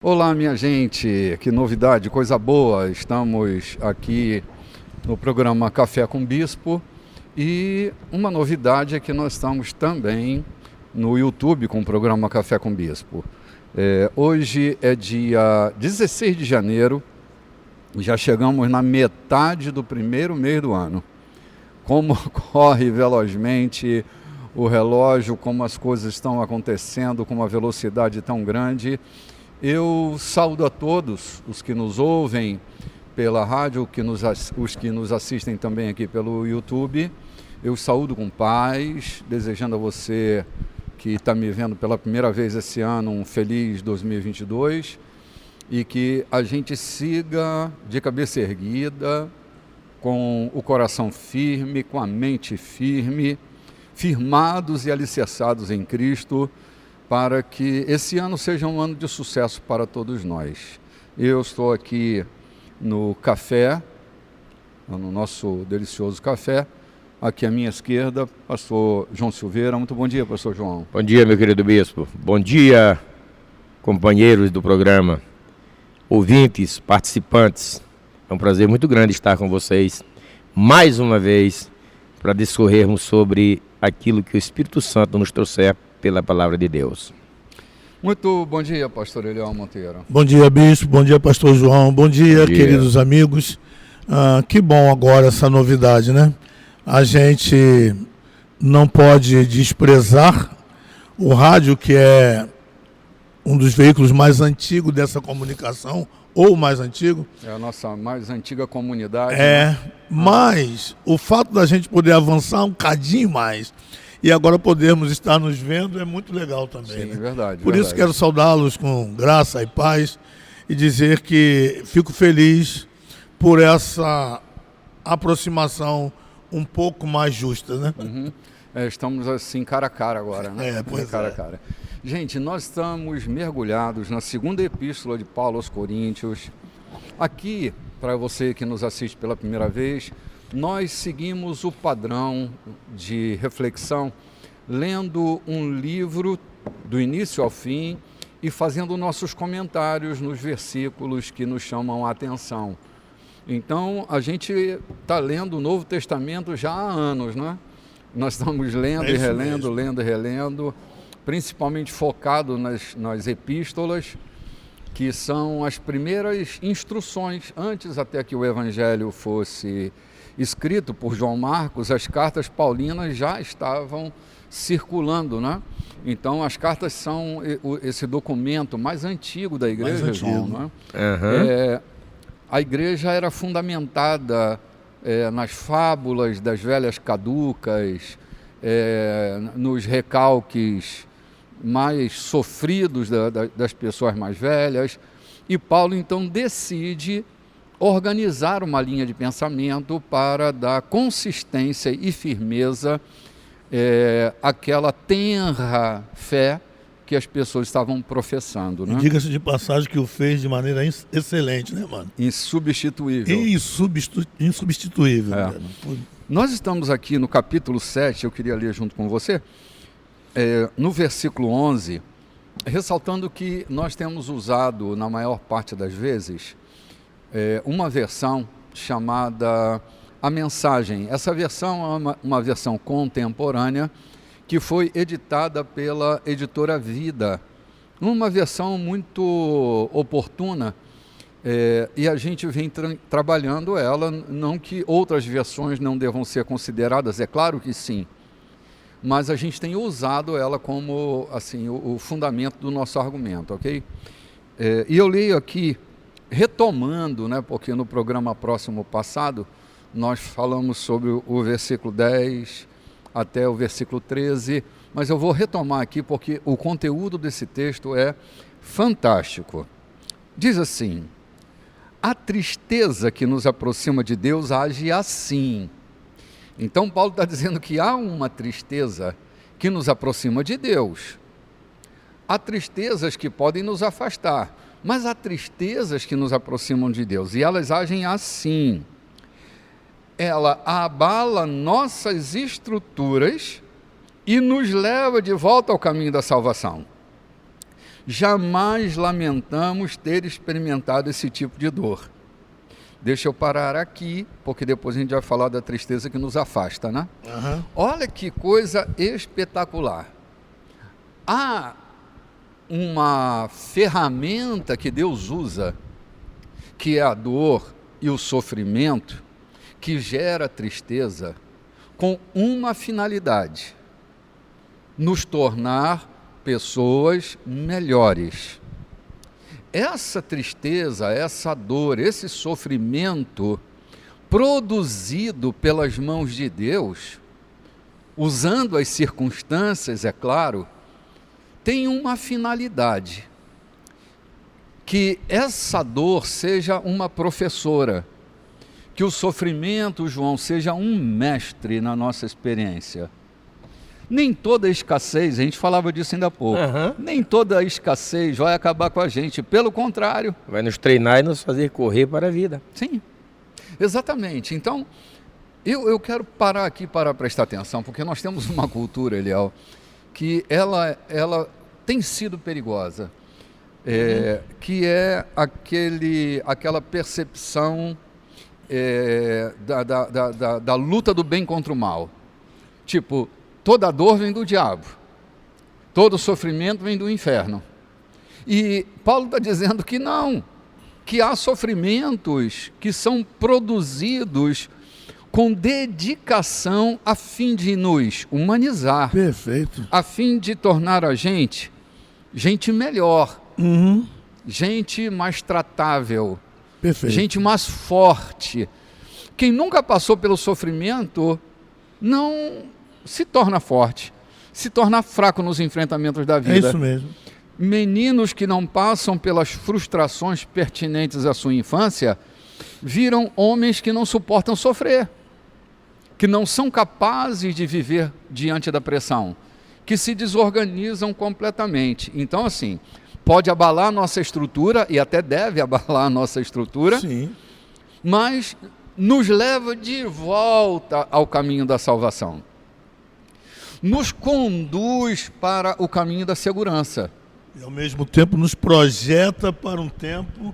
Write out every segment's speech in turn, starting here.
Olá, minha gente, que novidade, coisa boa. Estamos aqui no programa Café com Bispo e uma novidade é que nós estamos também no YouTube com o programa Café com Bispo. Hoje é dia 16 de janeiro, já chegamos na metade do primeiro mês do ano. Como corre velozmente o relógio, como as coisas estão acontecendo com uma velocidade tão grande. Eu saúdo a todos os que nos ouvem pela rádio, os que nos assistem também aqui pelo YouTube. Eu saúdo com paz, desejando a você que está me vendo pela primeira vez esse ano um feliz 2022 e que a gente siga de cabeça erguida, com o coração firme, com a mente firme, firmados e alicerçados em Cristo, para que esse ano seja um ano de sucesso para todos nós. Eu estou aqui no café, no nosso delicioso café, aqui à minha esquerda, pastor João Silveira. Muito bom dia, pastor João. Bom dia, meu querido bispo. Bom dia, companheiros do programa, ouvintes, participantes. É um prazer muito grande estar com vocês, mais uma vez, para discorrermos sobre aquilo que o Espírito Santo nos trouxer pela palavra de Deus. Muito bom dia, pastor Eliel Monteiro. Bom dia, bispo. Bom dia, pastor João. Bom dia, queridos amigos. Que bom agora essa novidade, né? A gente não pode desprezar o rádio, que é um dos veículos mais antigos dessa comunicação, ou o mais antigo. É a nossa mais antiga comunidade. Mas o fato da gente poder avançar um cadinho mais e agora podermos estar nos vendo é muito legal também. Sim, né? Verdade. Por isso quero saudá-los com graça e paz e dizer que fico feliz por essa aproximação um pouco mais justa, né? Uhum. Estamos assim cara a cara agora, né? Cara a cara. Gente, nós estamos mergulhados na segunda epístola de Paulo aos Coríntios. Aqui, para você que nos assiste pela primeira vez, nós seguimos o padrão de reflexão, lendo um livro do início ao fim e fazendo nossos comentários nos versículos que nos chamam a atenção. Então, a gente está lendo o Novo Testamento já há anos, né? Nós estamos lendo e relendo, lendo e relendo, principalmente focado nas epístolas, que são as primeiras instruções, antes até que o Evangelho fosse escrito por João Marcos, as cartas paulinas já estavam circulando, né? Então, as cartas são esse documento mais antigo da igreja, João, né? A igreja era fundamentada nas fábulas das velhas caducas, nos recalques mais sofridos das pessoas mais velhas, e Paulo então decide organizar uma linha de pensamento para dar consistência e firmeza àquela tenra fé que as pessoas estavam professando. Né? Diga-se de passagem que o fez de maneira excelente, né, mano? Insubstituível. Insubstituível. Nós estamos aqui no capítulo 7, eu queria ler junto com você, no versículo 11, ressaltando que nós temos usado, na maior parte das vezes, uma versão chamada A Mensagem. Essa versão é uma versão contemporânea que foi editada pela editora Vida, uma versão muito oportuna, e a gente vem trabalhando ela, não que outras versões não devam ser consideradas, é claro que sim, mas a gente tem usado ela como assim, o fundamento do nosso argumento, ok? E eu leio aqui, retomando, né, porque no programa próximo passado nós falamos sobre o versículo 10 até o versículo 13, mas eu vou retomar aqui porque o conteúdo desse texto é fantástico. Diz assim: a tristeza que nos aproxima de Deus age assim. Então Paulo está dizendo que há uma tristeza que nos aproxima de Deus. Há tristezas que podem nos afastar, mas há tristezas que nos aproximam de Deus, e elas agem assim. Ela abala nossas estruturas e nos leva de volta ao caminho da salvação. jamais lamentamos ter experimentado esse tipo de dor. Deixa eu parar aqui, porque depois a gente vai falar da tristeza que nos afasta, né? Uhum. Olha que coisa espetacular. Há uma ferramenta que Deus usa, que é a dor e o sofrimento, que gera tristeza, com uma finalidade: nos tornar pessoas melhores. Essa tristeza, essa dor, esse sofrimento produzido pelas mãos de Deus, usando as circunstâncias, é claro, tem uma finalidade: que essa dor seja uma professora, que o sofrimento, João, seja um mestre na nossa experiência. Nem toda escassez, a gente falava disso ainda há pouco, nem toda escassez vai acabar com a gente, pelo contrário. Vai nos treinar e nos fazer correr para a vida. Sim, exatamente. Então, eu quero parar aqui para prestar atenção, porque nós temos uma cultura, Eliel, que ela tem sido perigosa, que é aquela percepção da luta do bem contra o mal. Tipo, toda dor vem do diabo, todo sofrimento vem do inferno. E Paulo está dizendo que não, que há sofrimentos que são produzidos com dedicação a fim de nos humanizar. Perfeito. A fim de tornar a gente melhor, gente mais tratável, Perfeito. gente mais forte. Quem nunca passou pelo sofrimento não se torna forte, se torna fraco nos enfrentamentos da vida. É isso mesmo. Meninos que não passam pelas frustrações pertinentes à sua infância viram homens que não suportam sofrer, que não são capazes de viver diante da pressão, que se desorganizam completamente. Então, assim, pode abalar a nossa estrutura, e até deve abalar a nossa estrutura, Sim. mas nos leva de volta ao caminho da salvação. Nos conduz para o caminho da segurança. E ao mesmo tempo nos projeta para um tempo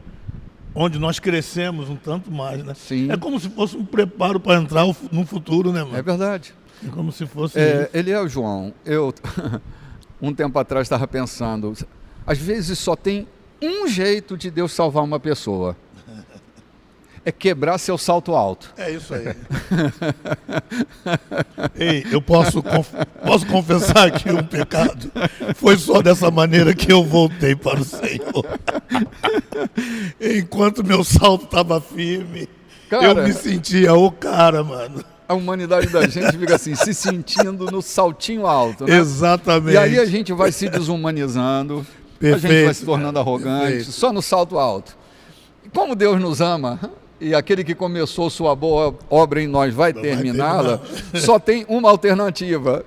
onde nós crescemos um tanto mais, né? Sim. É como se fosse um preparo para entrar no futuro, né, mano? É verdade. É como se fosse... Eliel, João, eu um tempo atrás estava pensando, às vezes só tem um jeito de Deus salvar uma pessoa. É quebrar seu salto alto. É isso aí. Ei, eu posso confessar aqui um pecado. Foi só dessa maneira que eu voltei para o Senhor. Enquanto meu salto estava firme, cara, eu me sentia o cara, mano. A humanidade da gente fica assim, se sentindo no saltinho alto, né? Exatamente. E aí a gente vai se desumanizando, Perfeito. a gente vai se tornando arrogante, Perfeito. só no salto alto. E como Deus nos ama, e aquele que começou sua boa obra em nós vai terminá-la, só tem uma alternativa.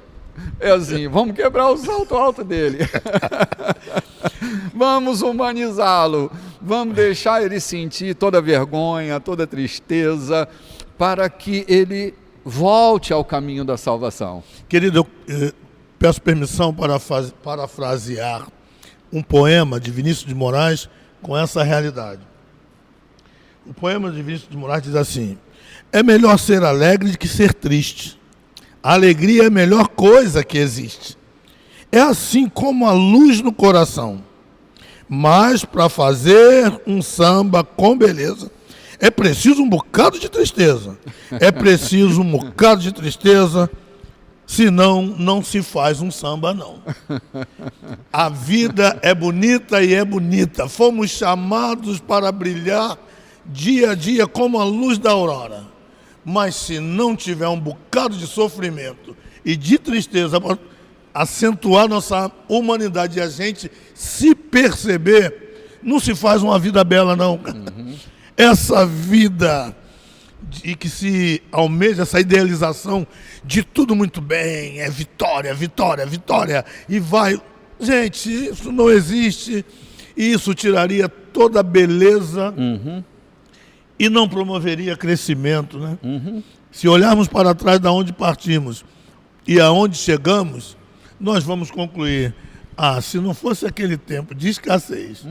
É assim, vamos quebrar o salto alto dele. Vamos humanizá-lo, vamos deixar ele sentir toda vergonha, toda tristeza, para que ele volte ao caminho da salvação. Querido, eu peço permissão para parafrasear um poema de Vinícius de Moraes com essa realidade. O poema de Vinícius de Moraes diz assim: é melhor ser alegre do que ser triste. A alegria é a melhor coisa que existe. É assim como a luz no coração. Mas para fazer um samba com beleza, é preciso um bocado de tristeza. É preciso um bocado de tristeza, senão não se faz um samba, não. A vida é bonita e é bonita. Fomos chamados para brilhar dia a dia como a luz da aurora. Mas se não tiver um bocado de sofrimento e de tristeza para acentuar nossa humanidade e a gente se perceber, não se faz uma vida bela, não. Essa vida de que se almeja, essa idealização de tudo muito bem, é vitória, vitória, vitória, e vai... Gente, isso não existe, e isso tiraria toda a beleza e não promoveria crescimento, né? Se olharmos para trás de onde partimos e aonde chegamos, nós vamos concluir: Se não fosse aquele tempo de escassez,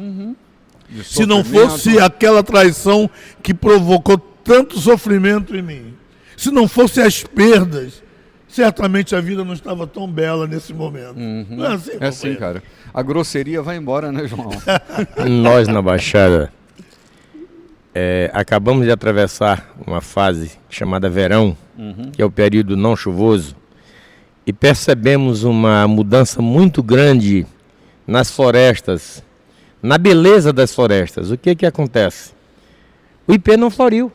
De se não sofrimento. fosse aquela traição que provocou tanto sofrimento em mim, se não fosse as perdas, certamente a vida não estava tão bela nesse momento. Não é assim, É assim, cara. A grosseria vai embora, né, João? Nós na Baixada acabamos de atravessar uma fase chamada verão, que é o período não chuvoso, e percebemos uma mudança muito grande nas florestas, na beleza das florestas. O que acontece? O ipê não floriu.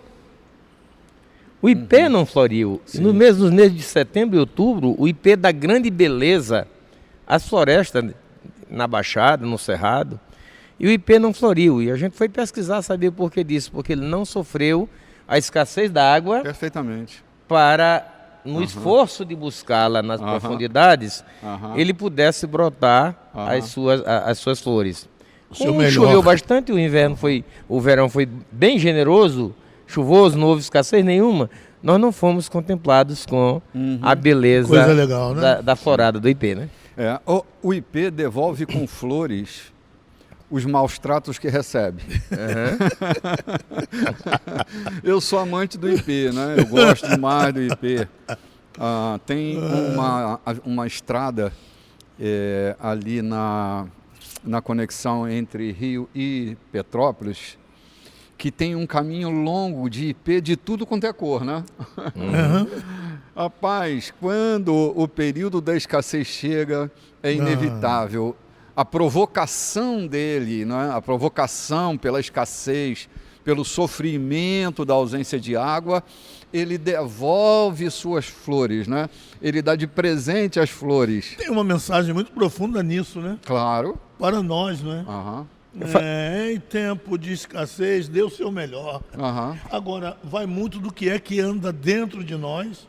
O ipê não floriu. Nos meses de setembro e outubro, o ipê da grande beleza, as florestas na Baixada, no Cerrado, e o ipê não floriu. E a gente foi pesquisar, saber o porquê disso, porque ele não sofreu a escassez da água Perfeitamente. para, no esforço de buscá-la nas profundidades, ele pudesse brotar as suas flores. Como choveu bastante, o verão foi bem generoso, chuvoso, não houve escassez nenhuma, nós não fomos contemplados com a beleza Coisa legal, né? da florada do ipê, né? O ipê devolve com flores os maus tratos que recebe. Eu sou amante do ipê, né? Eu gosto demais do ipê. Tem uma estrada ali na conexão entre Rio e Petrópolis, que tem um caminho longo de ipê de tudo quanto é cor, né? Rapaz, quando o período da escassez chega, é inevitável. A provocação dele, né? A provocação pela escassez, pelo sofrimento da ausência de água, ele devolve suas flores, né? Ele dá de presente as flores. Tem uma mensagem muito profunda nisso, né? Claro. Para nós, né? Em tempo de escassez, dê o seu melhor. Agora, vai muito do que anda dentro de nós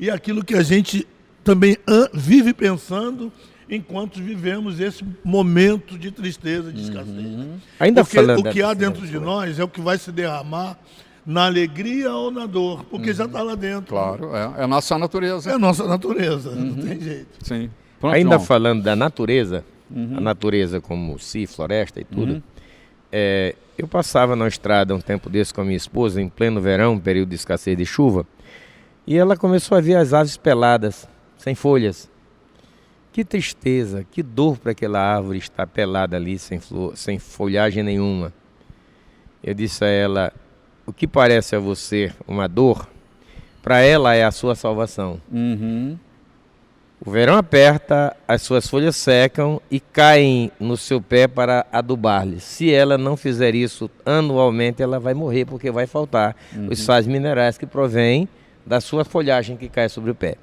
e aquilo que a gente também vive pensando enquanto vivemos esse momento de tristeza, de escassez. Ainda porque falando o que há dentro de nós é o que vai se derramar na alegria ou na dor, porque já está lá dentro. Claro, é a nossa natureza. É a nossa natureza, não tem jeito. Sim. Pronto, Ainda João. falando da natureza, a natureza como floresta e tudo, eu passava na estrada um tempo desse com a minha esposa, em pleno verão, período de escassez de chuva, e ela começou a ver as aves peladas, sem folhas. Que tristeza, que dor para aquela árvore estar pelada ali, sem folhagem nenhuma. Eu disse a ela, o que parece a você uma dor, para ela é a sua salvação. O verão aperta, as suas folhas secam e caem no seu pé para adubar-lhe. Se ela não fizer isso anualmente, ela vai morrer, porque vai faltar os sais minerais que provêm da sua folhagem que cai sobre o pé.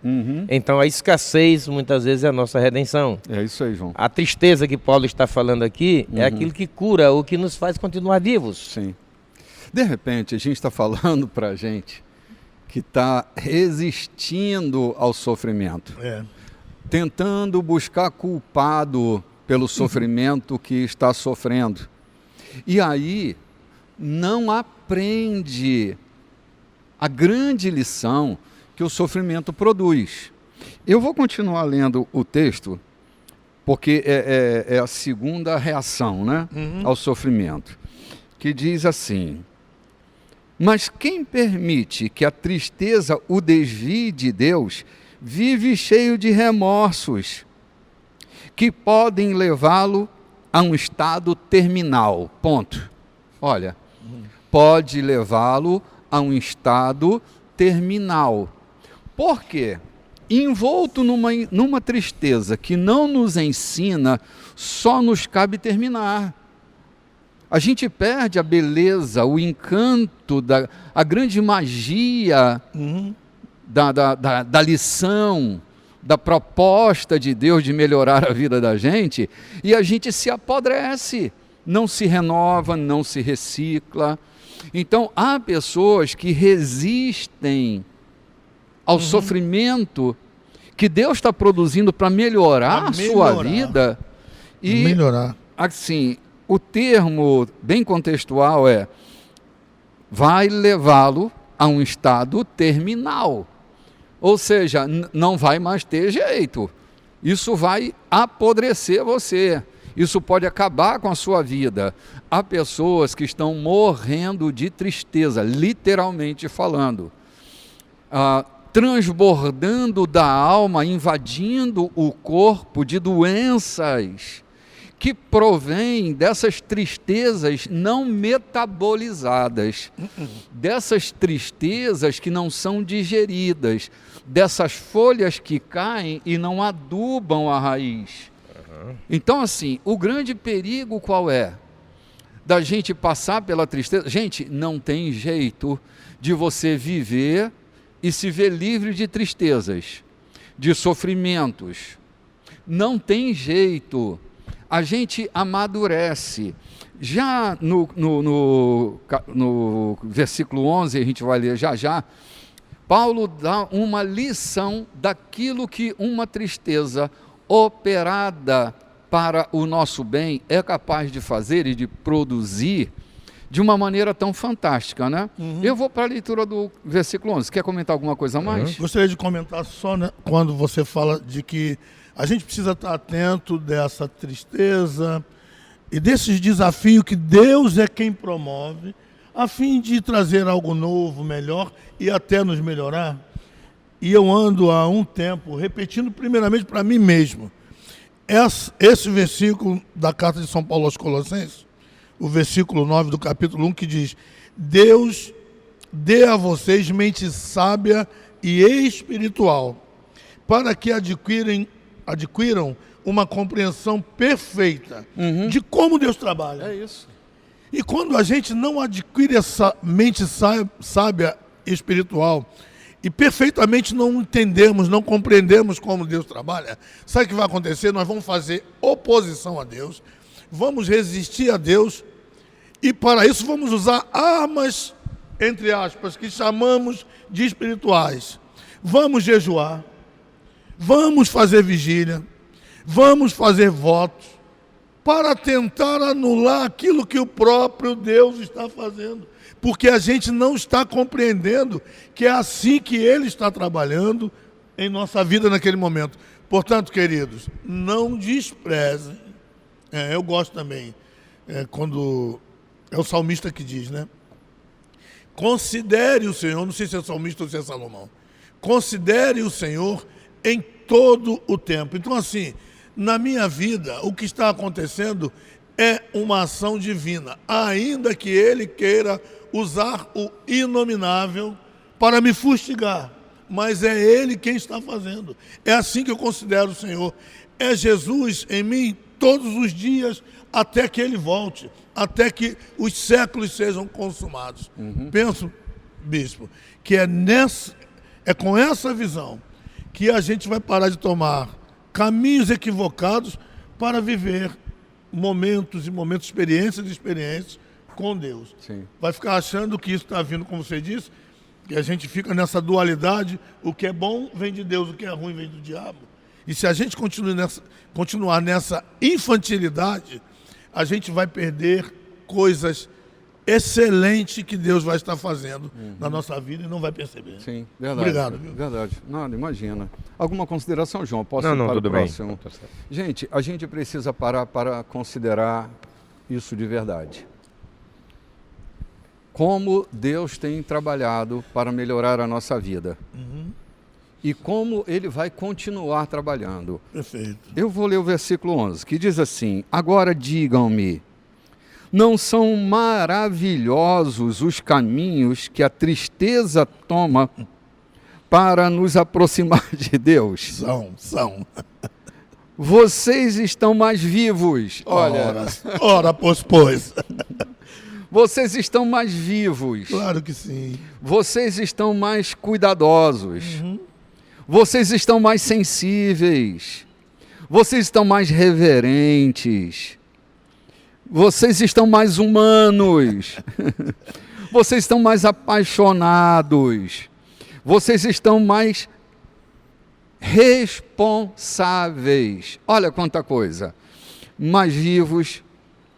Então a escassez muitas vezes é a nossa redenção. É isso aí, João. A tristeza que Paulo está falando aqui é aquilo que cura, o que nos faz continuar vivos. Sim. De repente, a gente está falando para a gente que está resistindo ao sofrimento, tentando buscar culpado pelo sofrimento que está sofrendo. E aí não aprende a grande lição que o sofrimento produz. Eu vou continuar lendo o texto, porque é a segunda reação, né, ao sofrimento, que diz assim: mas quem permite que a tristeza o desvie de Deus, vive cheio de remorsos, que podem levá-lo a um estado terminal. Ponto. Olha, pode levá-lo a um estado terminal. Por quê? Envolto numa tristeza que não nos ensina, só nos cabe terminar. A gente perde a beleza, o encanto, a grande magia da lição, da proposta de Deus de melhorar a vida da gente, e a gente se apodrece, não se renova, não se recicla. Então, há pessoas que resistem ao sofrimento que Deus está produzindo para melhorar a sua vida. E, assim, o termo bem contextual vai levá-lo a um estado terminal. Ou seja, não vai mais ter jeito. Isso vai apodrecer você. Isso pode acabar com a sua vida. Há pessoas que estão morrendo de tristeza, literalmente falando. Transbordando da alma, invadindo o corpo de doenças que provém dessas tristezas não metabolizadas, dessas tristezas que não são digeridas, dessas folhas que caem e não adubam a raiz. Então, assim, o grande perigo qual é? Da gente passar pela tristeza. Gente, não tem jeito de você viver e se ver livre de tristezas, de sofrimentos. Não tem jeito. A gente amadurece. Já no versículo 11, a gente vai ler já, Paulo dá uma lição daquilo que uma tristeza operada para o nosso bem é capaz de fazer e de produzir de uma maneira tão fantástica, né? Eu vou para a leitura do versículo 11. Quer comentar alguma coisa a mais? Gostaria de comentar só, né, quando você fala de que a gente precisa estar atento dessa tristeza e desses desafios que Deus é quem promove, a fim de trazer algo novo, melhor e até nos melhorar. E eu ando há um tempo repetindo primeiramente para mim mesmo esse versículo da carta de São Paulo aos Colossenses, o versículo 9 do capítulo 1, que diz: Deus dê a vocês mente sábia e espiritual, para que adquiram uma compreensão perfeita de como Deus trabalha. É isso. E quando a gente não adquire essa mente sábia e espiritual, e perfeitamente não entendemos, não compreendemos como Deus trabalha, sabe o que vai acontecer? Nós vamos fazer oposição a Deus, vamos resistir a Deus, e para isso vamos usar armas, entre aspas, que chamamos de espirituais. Vamos jejuar, vamos fazer vigília, vamos fazer votos, para tentar anular aquilo que o próprio Deus está fazendo. Porque a gente não está compreendendo que é assim que Ele está trabalhando em nossa vida naquele momento. Portanto, queridos, não desprezem. Eu gosto também, quando é o salmista que diz, né? Considere o Senhor, não sei se é salmista ou se é Salomão, considere o Senhor em todo o tempo. Então, assim, na minha vida, o que está acontecendo é uma ação divina, ainda que Ele queira usar o inominável para me fustigar, mas é Ele quem está fazendo. É assim que eu considero o Senhor. É Jesus em mim todos os dias até que Ele volte, até que os séculos sejam consumados. Penso, bispo, que é com essa visão que a gente vai parar de tomar caminhos equivocados para viver momentos e momentos, experiências com Deus. Sim. Vai ficar achando que isso está vindo, como você disse, que a gente fica nessa dualidade, o que é bom vem de Deus, o que é ruim vem do diabo. E se a gente continuar nessa infantilidade, a gente vai perder coisas excelentes que Deus vai estar fazendo na nossa vida e não vai perceber. Sim, verdade. Obrigado. Viu? Verdade. Nada, imagina. Alguma consideração, João? Posso ir Não, para tudo o bem. próximo? Gente, a gente precisa parar para considerar isso de verdade. Como Deus tem trabalhado para melhorar a nossa vida. E como Ele vai continuar trabalhando. Perfeito. Eu vou ler o versículo 11, que diz assim: agora digam-me, não são maravilhosos os caminhos que a tristeza toma para nos aproximar de Deus? São. Vocês estão mais vivos. Olha, Ora, pois. vocês estão mais vivos. Claro que sim. Vocês estão mais cuidadosos. Vocês estão mais sensíveis. Vocês estão mais reverentes. Vocês estão mais humanos. Vocês estão mais apaixonados. Vocês estão mais responsáveis. Olha quanta coisa. Mais vivos,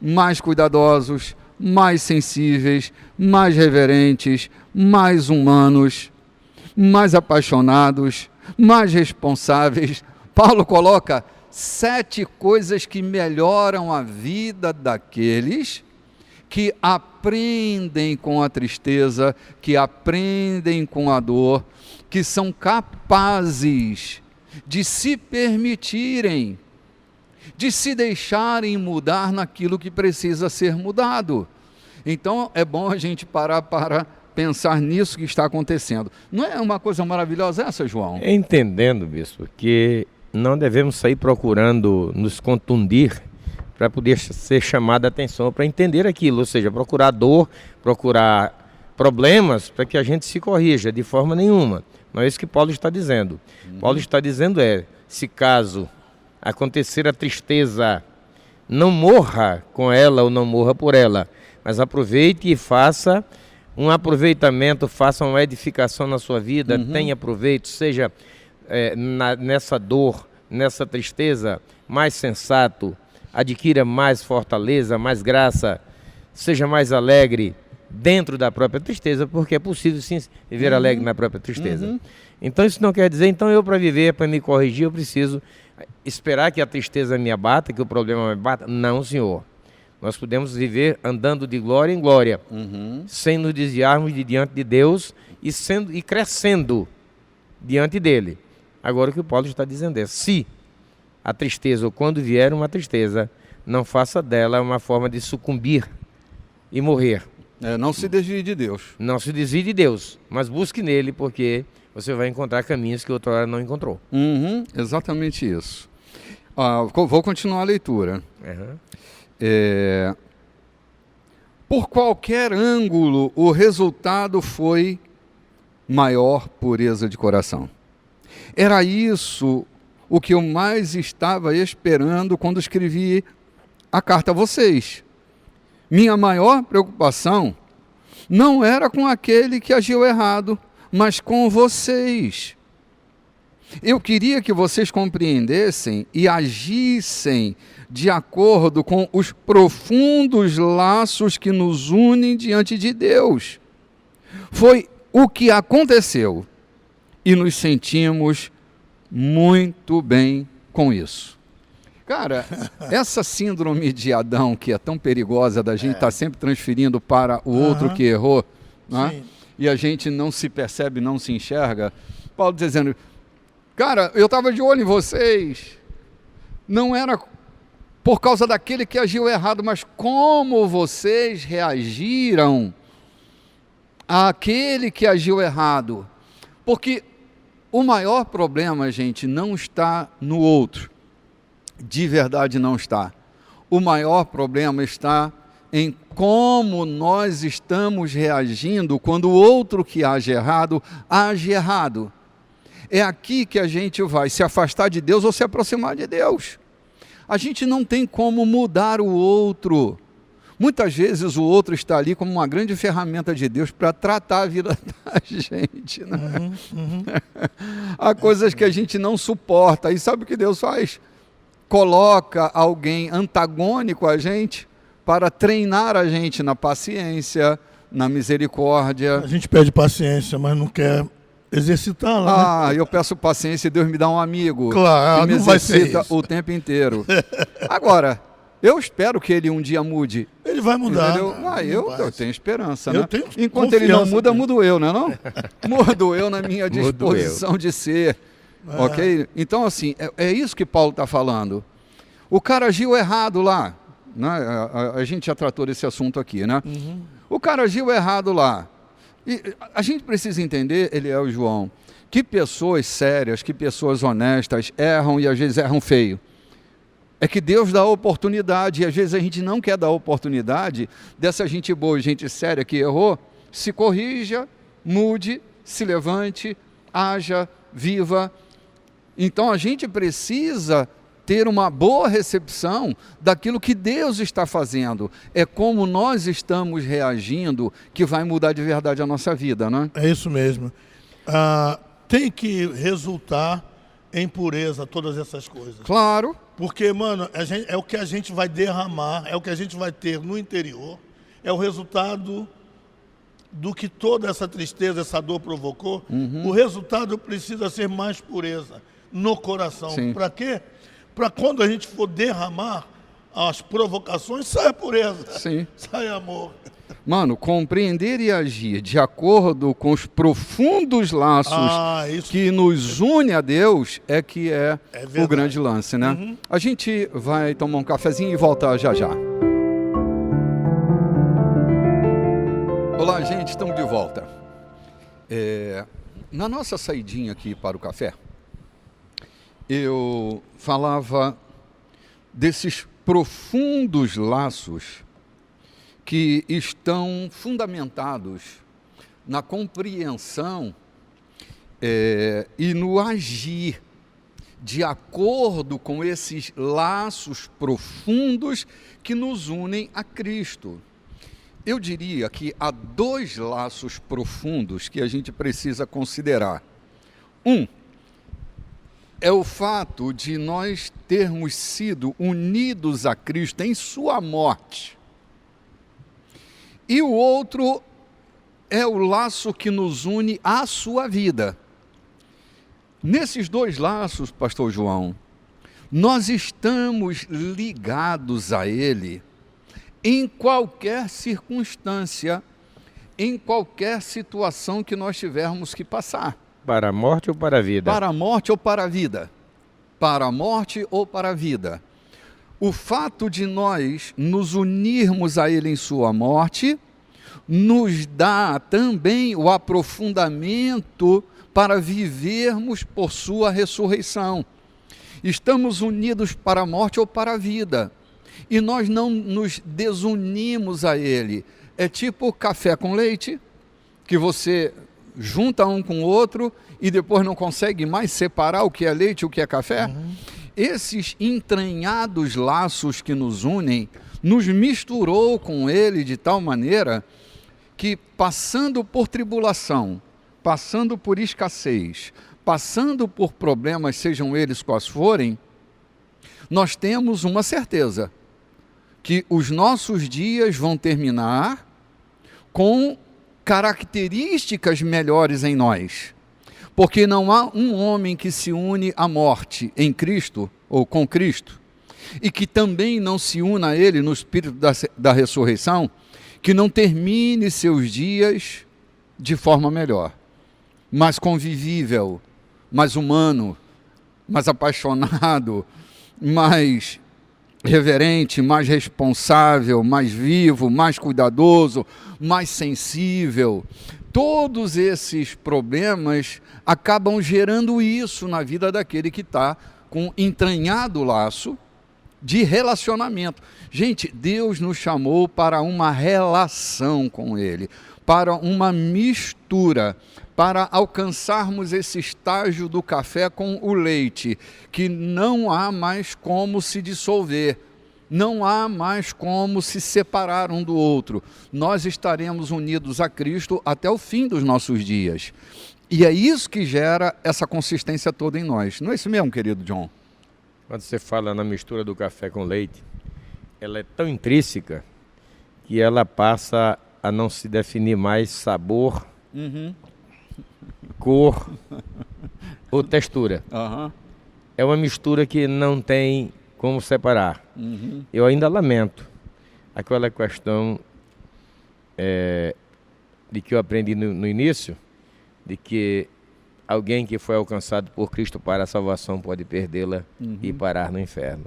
mais cuidadosos, mais sensíveis, mais reverentes, mais humanos, mais apaixonados, mais responsáveis. Paulo coloca 7 coisas que melhoram a vida daqueles que aprendem com a tristeza, que aprendem com a dor, que são capazes de se permitirem, de se deixarem mudar naquilo que precisa ser mudado. Então é bom a gente parar para pensar nisso que está acontecendo. Não é uma coisa maravilhosa essa, João? Entendendo, bispo, que não devemos sair procurando nos contundir para poder ser chamada a atenção, para entender aquilo, ou seja, procurar dor, procurar problemas para que a gente se corrija de forma nenhuma. Não é isso que Paulo está dizendo. Paulo está dizendo se caso acontecer a tristeza, não morra com ela ou não morra por ela, mas aproveite e faça um aproveitamento, faça uma edificação na sua vida, tenha proveito, seja nessa dor, nessa tristeza, mais sensato, adquira mais fortaleza, mais graça, seja mais alegre dentro da própria tristeza, porque é possível sim viver alegre na própria tristeza. Então isso não quer dizer, então eu para viver, para me corrigir, eu preciso esperar que a tristeza me abata, que o problema me abata. Não, senhor. Nós podemos viver andando de glória em glória, sem nos desviarmos de diante de Deus e crescendo diante dele. Agora o que o Paulo está dizendo é, se a tristeza, ou quando vier uma tristeza, não faça dela uma forma de sucumbir e morrer. Não se desvie de Deus. Não se desvie de Deus, mas busque nele, porque você vai encontrar caminhos que outra hora não encontrou. Exatamente isso. Vou continuar a leitura. Por qualquer ângulo, o resultado foi maior pureza de coração. Era isso o que eu mais estava esperando quando escrevi a carta a vocês. Minha maior preocupação não era com aquele que agiu errado, mas com vocês. Eu queria que vocês compreendessem e agissem de acordo com os profundos laços que nos unem diante de Deus. Foi o que aconteceu e nos sentimos muito bem com isso. Cara, essa síndrome de Adão, que é tão perigosa, da gente estar sempre transferindo para o outro que errou, né? E a gente não se percebe, não se enxerga. Paulo dizendo, cara, eu estava de olho em vocês, não era por causa daquele que agiu errado, mas como vocês reagiram àquele que agiu errado. Porque o maior problema, gente, não está no outro. De verdade não está. O maior problema está em como nós estamos reagindo quando o outro que age errado. É aqui que a gente vai se afastar de Deus ou se aproximar de Deus. A gente não tem como mudar o outro. Muitas vezes o outro está ali como uma grande ferramenta de Deus para tratar a vida da gente. Né? Há coisas que a gente não suporta. E sabe o que Deus faz? Coloca alguém antagônico a gente para treinar a gente na paciência, na misericórdia. A gente pede paciência, mas não quer exercitá-la. Eu peço paciência e Deus me dá um amigo. Claro, que me não vai ser exercita isso. o tempo inteiro. Agora, eu espero que ele um dia mude. Ele vai mudar. Eu tenho esperança, eu né? tenho Enquanto ele não muda, nele. mudo eu, não? Mudo eu na minha disposição de ser. Ok? Então, assim, é isso que Paulo está falando. O cara agiu errado lá. Né? A gente já tratou desse assunto aqui, né? O cara agiu errado lá. E a gente precisa entender, Eliel e João, que pessoas sérias, que pessoas honestas erram e às vezes erram feio. É que Deus dá oportunidade e às vezes a gente não quer dar oportunidade dessa gente boa e gente séria que errou, se corrija, mude, se levante, haja, viva. Então a gente precisa ter uma boa recepção daquilo que Deus está fazendo. É como nós estamos reagindo que vai mudar de verdade a nossa vida, né? É isso mesmo. Tem que resultar em pureza todas essas coisas. Claro. Porque, mano, é o que a gente vai derramar, é o que a gente vai ter no interior, é o resultado do que toda essa tristeza, essa dor provocou. O resultado precisa ser mais pureza. no coração. Para quê? Para quando a gente for derramar as provocações, saia pureza, saia amor. Mano, compreender e agir de acordo com os profundos laços que nos une a Deus é que é o grande lance, né? A gente vai tomar um cafezinho e voltar já já. Olá, gente, estamos de volta. Na nossa saidinha aqui para o café, eu falava desses profundos laços que estão fundamentados na compreensão e no agir de acordo com esses laços profundos que nos unem a Cristo. Eu diria que há dois laços profundos que a gente precisa considerar. Um é o fato de nós termos sido unidos a Cristo em sua morte. E o outro é o laço que nos une à sua vida. Nesses dois laços, pastor João, nós estamos ligados a Ele em qualquer circunstância, em qualquer situação que nós tivermos que passar. Para a morte ou para a vida? Para a morte ou para a vida. Para a morte ou para a vida. O fato de nós nos unirmos a Ele em sua morte nos dá também o aprofundamento para vivermos por sua ressurreição. Estamos unidos para a morte ou para a vida. E nós não nos desunimos a Ele. É tipo café com leite, que você junta um com o outro e depois não consegue mais separar o que é leite e o que é café. Esses entranhados laços que nos unem, nos misturou com Ele de tal maneira que, passando por tribulação, passando por escassez, passando por problemas, sejam eles quais forem, nós temos uma certeza, que os nossos dias vão terminar com características melhores em nós. Porque não há um homem que se une à morte em Cristo, ou com Cristo, e que também não se una a Ele no espírito da ressurreição, que não termine seus dias de forma melhor, mais convivível, mais humano, mais apaixonado, mais reverente, mais responsável, mais vivo, mais cuidadoso, mais sensível. Todos esses problemas acabam gerando isso na vida daquele que está com entranhado laço de relacionamento. Gente, Deus nos chamou para uma relação com Ele, para uma mistura, para alcançarmos esse estágio do café com o leite, que não há mais como se dissolver, não há mais como se separar um do outro. Nós estaremos unidos a Cristo até o fim dos nossos dias. E é isso que gera essa consistência toda em nós. Não é isso mesmo, querido John? Quando você fala na mistura do café com leite, ela é tão intrínseca que ela passa a não se definir mais sabor, cor ou textura. É uma mistura que não tem como separar. Eu ainda lamento aquela questão de que eu aprendi no início, de que alguém que foi alcançado por Cristo para a salvação pode perdê-la e parar no inferno.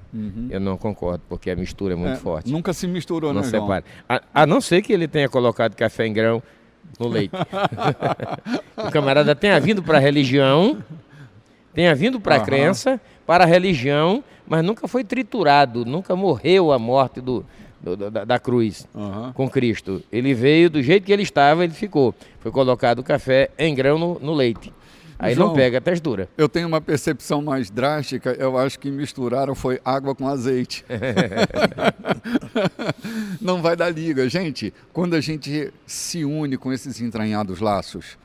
Eu não concordo, porque a mistura é muito forte. Nunca se misturou, não né, separa. A não ser que ele tenha colocado café em grão no leite. O camarada tenha vindo para a religião, tenha vindo para a crença, para a religião, mas nunca foi triturado, nunca morreu a morte da cruz com Cristo. Ele veio do jeito que ele estava, ele ficou. Foi colocado o café em grão no leite. Aí João, não pega a textura. Eu tenho uma percepção mais drástica, eu acho que misturaram foi água com azeite. Não vai dar liga. Gente, quando a gente se une com esses entranhados laços,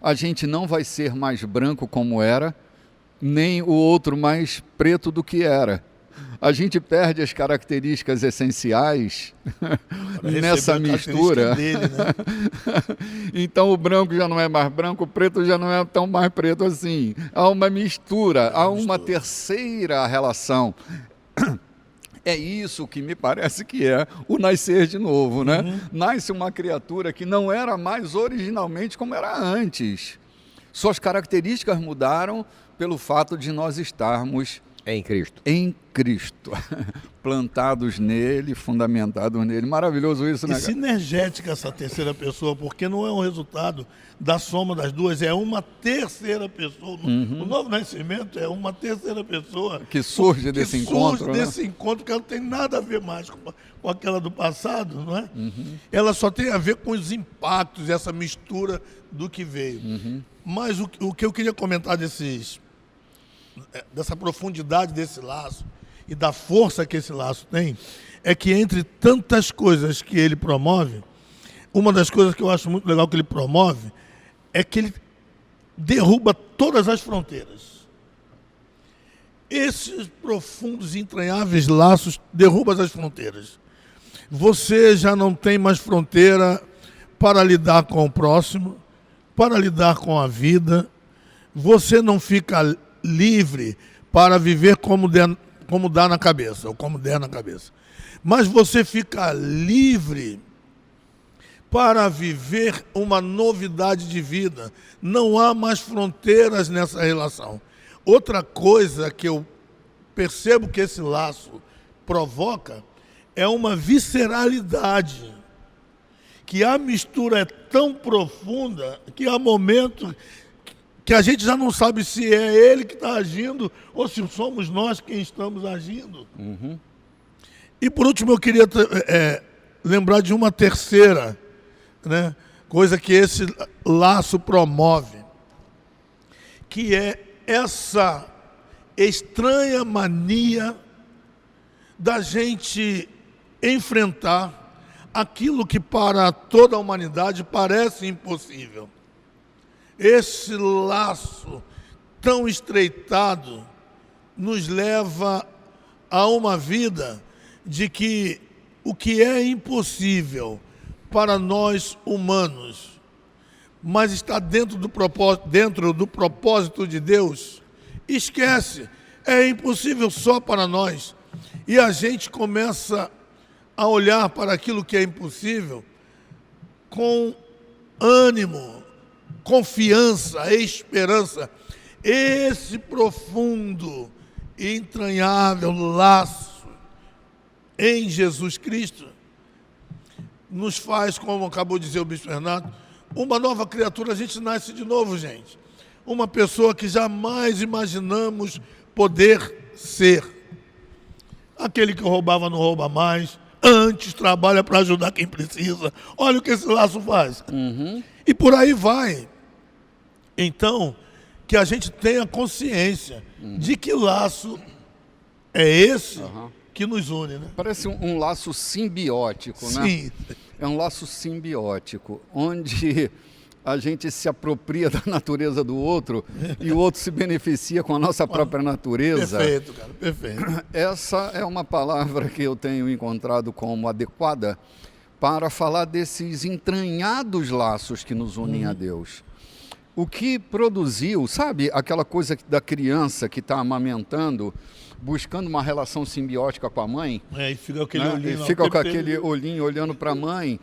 a gente não vai ser mais branco como era, nem o outro mais preto do que era. a gente perde as características essenciais nessa mistura. Dele, né? Então o branco já não é mais branco, o preto já não é tão mais preto assim. Há uma mistura, há uma terceira relação. É isso que me parece que é o nascer de novo, né? Nasce uma criatura que não era mais originalmente como era antes. Suas características mudaram pelo fato de nós estarmos em Cristo. Em Cristo. Plantados nele, fundamentados nele. Maravilhoso isso, né? E sinergética essa terceira pessoa, porque não é um resultado da soma das duas, é uma terceira pessoa. O novo nascimento é uma terceira pessoa. Que surge desse encontro. Surge desse encontro, que ela não tem nada a ver mais com aquela do passado, não é? Ela só tem a ver com os impactos, essa mistura do que veio. Mas o que eu queria comentar dessa profundidade desse laço e da força que esse laço tem, é que entre tantas coisas que ele promove, uma das coisas que eu acho muito legal que ele promove é que ele derruba todas as fronteiras. Esses profundos e entranháveis laços derrubam as fronteiras. Você já não tem mais fronteira para lidar com o próximo, para lidar com a vida. Você não fica livre para viver como dá na cabeça, ou como der na cabeça. Mas você fica livre para viver uma novidade de vida. Não há mais fronteiras nessa relação. Outra coisa que eu percebo que esse laço provoca é uma visceralidade, que a mistura é tão profunda que há momentos que a gente já não sabe se é ele que está agindo ou se somos nós quem estamos agindo. E por último eu queria lembrar de uma terceira, né, coisa que esse laço promove, que é essa estranha mania da gente enfrentar aquilo que para toda a humanidade parece impossível. Esse laço tão estreitado nos leva a uma vida de que o que é impossível para nós humanos, mas está dentro do propósito de Deus, esquece, é impossível só para nós. E a gente começa a olhar para aquilo que é impossível com ânimo, confiança, esperança. Esse profundo e entranhável laço em Jesus Cristo nos faz, como acabou de dizer o Bispo Renato, uma nova criatura. A gente nasce de novo, gente. Uma pessoa que jamais imaginamos poder ser. Aquele que roubava não rouba mais, antes trabalha para ajudar quem precisa. Olha o que esse laço faz. E por aí vai. Então, que a gente tenha consciência de que laço é esse que nos une, né? Parece um laço simbiótico, né? Sim. É um laço simbiótico, onde a gente se apropria da natureza do outro e o outro se beneficia com a nossa própria natureza. Perfeito, cara, perfeito. Essa é uma palavra que eu tenho encontrado como adequada para falar desses entranhados laços que nos unem a Deus. O que produziu, sabe, aquela coisa da criança que está amamentando, buscando uma relação simbiótica com a mãe? E fica aquele olhinho. E fica com aquele olhinho olhando para a mãe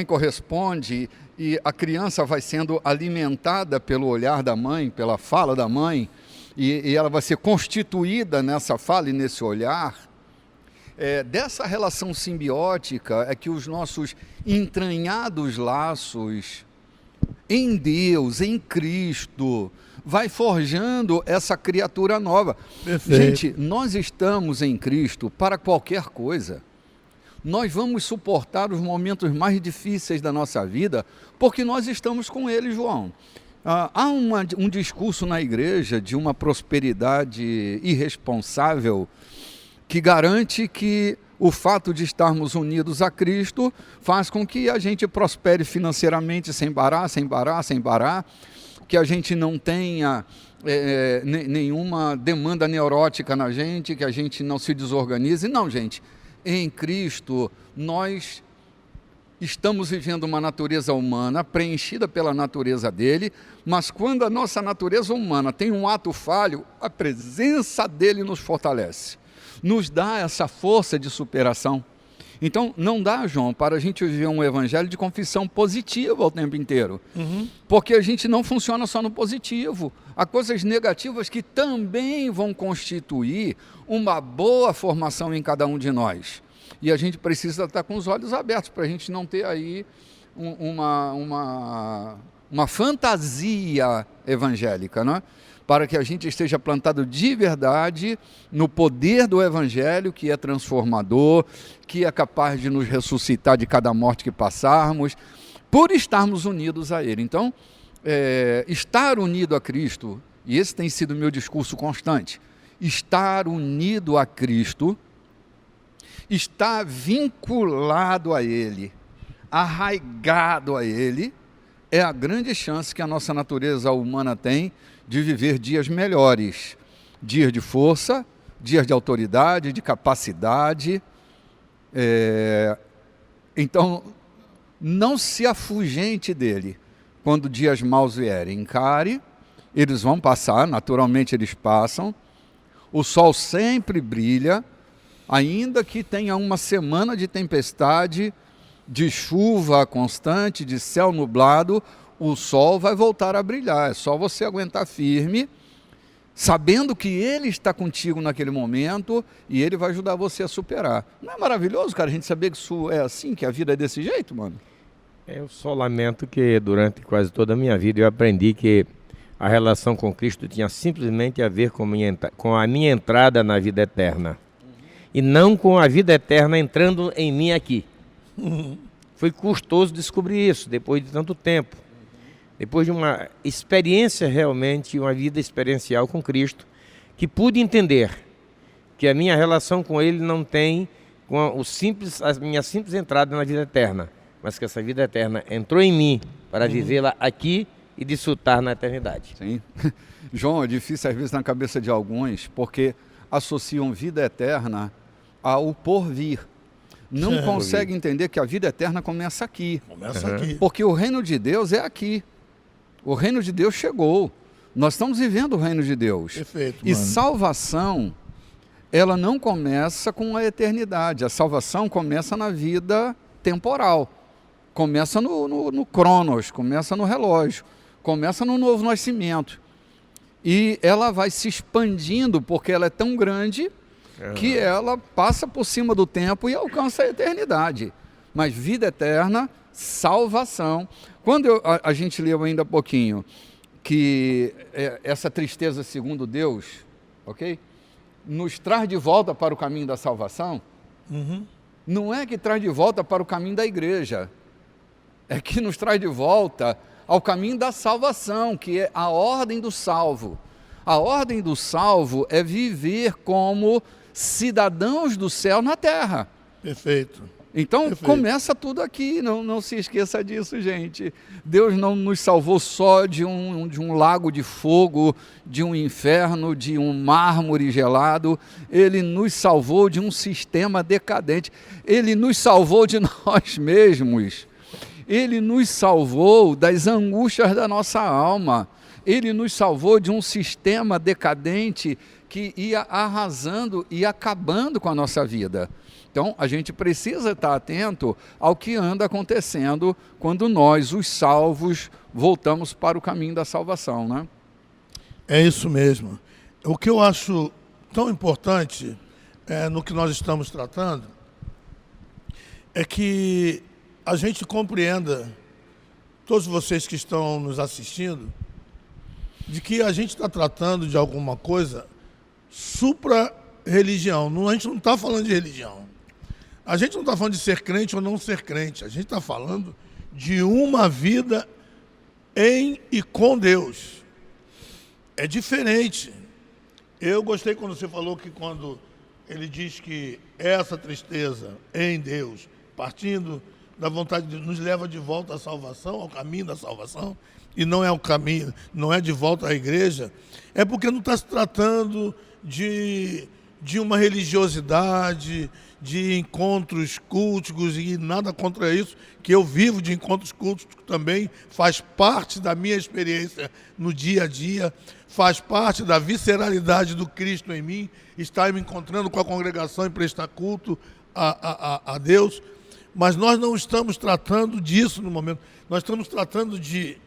corresponde e a criança vai sendo alimentada pelo olhar da mãe, pela fala da mãe, e ela vai ser constituída nessa fala e nesse olhar. Dessa relação simbiótica é que os nossos entranhados laços em Deus, em Cristo, vai forjando essa criatura nova. Perfeito. Gente, nós estamos em Cristo para qualquer coisa. Nós vamos suportar os momentos mais difíceis da nossa vida, porque nós estamos com Ele, João. Há um discurso na igreja de uma prosperidade irresponsável que garante que o fato de estarmos unidos a Cristo faz com que a gente prospere financeiramente sem parar, que a gente não tenha nenhuma demanda neurótica na gente, que a gente não se desorganize. Não, gente. Em Cristo, nós estamos vivendo uma natureza humana preenchida pela natureza dele, mas quando a nossa natureza humana tem um ato falho, a presença dele nos fortalece, nos dá essa força de superação. Então, não dá, João, para a gente viver um evangelho de confissão positiva o tempo inteiro. Porque a gente não funciona só no positivo. Há coisas negativas que também vão constituir uma boa formação em cada um de nós. E a gente precisa estar com os olhos abertos para a gente não ter aí uma fantasia evangélica, né? Para que a gente esteja plantado de verdade no poder do Evangelho, que é transformador, que é capaz de nos ressuscitar de cada morte que passarmos, por estarmos unidos a Ele. Então, estar unido a Cristo, e esse tem sido o meu discurso constante, estar unido a Cristo, estar vinculado a Ele, arraigado a Ele, é a grande chance que a nossa natureza humana tem de viver dias melhores, dias de força, dias de autoridade, de capacidade. Então, não se afugente dele quando dias maus vierem. Encare, eles vão passar, naturalmente eles passam. O sol sempre brilha, ainda que tenha uma semana de tempestade, de chuva constante, de céu nublado, o sol vai voltar a brilhar. É só você aguentar firme, sabendo que ele está contigo naquele momento e ele vai ajudar você a superar. Não é maravilhoso, cara, a gente saber que isso é assim, que a vida é desse jeito, mano? Eu só lamento que durante quase toda a minha vida eu aprendi que a relação com Cristo tinha simplesmente a ver com a minha entrada na vida eterna. E não com a vida eterna entrando em mim aqui. Foi custoso descobrir isso, depois de tanto tempo. Depois de uma experiência realmente, uma vida experiencial com Cristo, que pude entender que a minha relação com Ele não tem com a minha simples entrada na vida eterna, mas que essa vida eterna entrou em mim para vivê-la aqui e desfrutar na eternidade. Sim. João, é difícil às vezes na cabeça de alguns, porque associam vida eterna ao porvir. Não consegue entender que a vida eterna começa aqui. Começa aqui. Porque o reino de Deus é aqui. O reino de Deus chegou. Nós estamos vivendo o reino de Deus. Perfeito, e salvação, ela não começa com a eternidade. A salvação começa na vida temporal. Começa no cronos, começa no relógio, começa no novo nascimento. E ela vai se expandindo porque ela é tão grande que ela passa por cima do tempo e alcança a eternidade. Mas vida eterna, salvação. Quando a gente leu ainda há pouquinho que essa tristeza segundo Deus, ok? Nos traz de volta para o caminho da salvação, não é que traz de volta para o caminho da igreja, é que nos traz de volta ao caminho da salvação, que é a ordem do salvo. A ordem do salvo é viver como cidadãos do céu na terra. Perfeito. Então, começa tudo aqui, não se esqueça disso, gente. Deus não nos salvou só de um lago de fogo, de um inferno, de um mármore gelado. Ele nos salvou de um sistema decadente. Ele nos salvou de nós mesmos. Ele nos salvou das angústias da nossa alma. Ele nos salvou de um sistema decadente que ia arrasando e acabando com a nossa vida. Então, a gente precisa estar atento ao que anda acontecendo quando nós, os salvos, voltamos para o caminho da salvação, né? É isso mesmo. O que eu acho tão importante no que nós estamos tratando é que a gente compreenda, todos vocês que estão nos assistindo, de que a gente está tratando de alguma coisa supra-religião. A gente não está falando de religião. A gente não está falando de ser crente ou não ser crente. A gente está falando de uma vida em e com Deus. É diferente. Eu gostei quando você falou que quando ele diz que essa tristeza em Deus, partindo da vontade de Deus, nos leva de volta à salvação, ao caminho da salvação, e não é o caminho, não é de volta à igreja, é porque não está se tratando de uma religiosidade, de encontros culticos, e nada contra isso, que eu vivo de encontros culticos também, faz parte da minha experiência no dia a dia, faz parte da visceralidade do Cristo em mim, estar me encontrando com a congregação e prestar culto a Deus, mas nós não estamos tratando disso no momento, nós estamos tratando de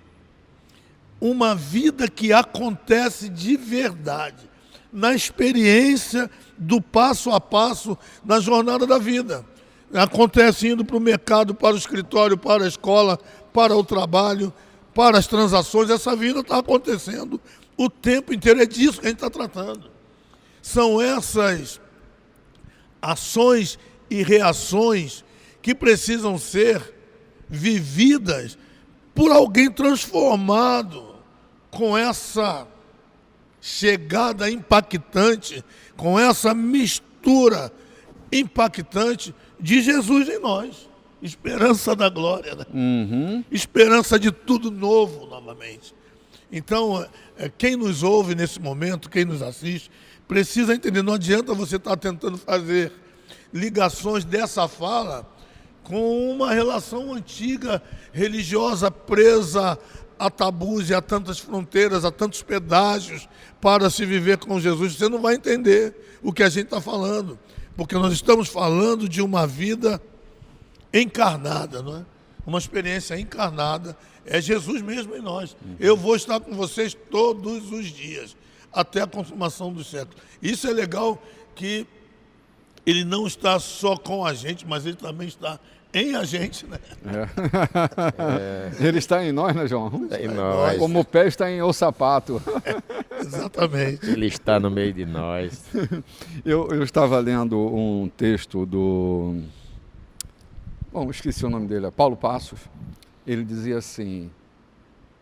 uma vida que acontece de verdade, na experiência do passo a passo na jornada da vida. Acontece indo para o mercado, para o escritório, para a escola, para o trabalho, para as transações. Essa vida está acontecendo o tempo inteiro. É disso que a gente está tratando. São essas ações e reações que precisam ser vividas por alguém transformado, com essa chegada impactante, com essa mistura impactante de Jesus em nós. Esperança da glória, né? Esperança de tudo novo novamente. Então, quem nos ouve nesse momento, quem nos assiste, precisa entender, não adianta você estar tentando fazer ligações dessa fala com uma relação antiga, religiosa, presa a tabus e a tantas fronteiras, a tantos pedágios para se viver com Jesus. Você não vai entender o que a gente está falando, porque nós estamos falando de uma vida encarnada, não é? Uma experiência encarnada, é Jesus mesmo em nós. Eu vou estar com vocês todos os dias, até a consumação dos séculos. Isso é legal, que ele não está só com a gente, mas ele também está em a gente, né? Ele está em nós, né, João? Em nós. Como o pé está em o sapato. Exatamente. Ele está no meio de nós. Eu estava lendo um texto do... Bom, esqueci o nome dele, é Paulo Passos. Ele dizia assim,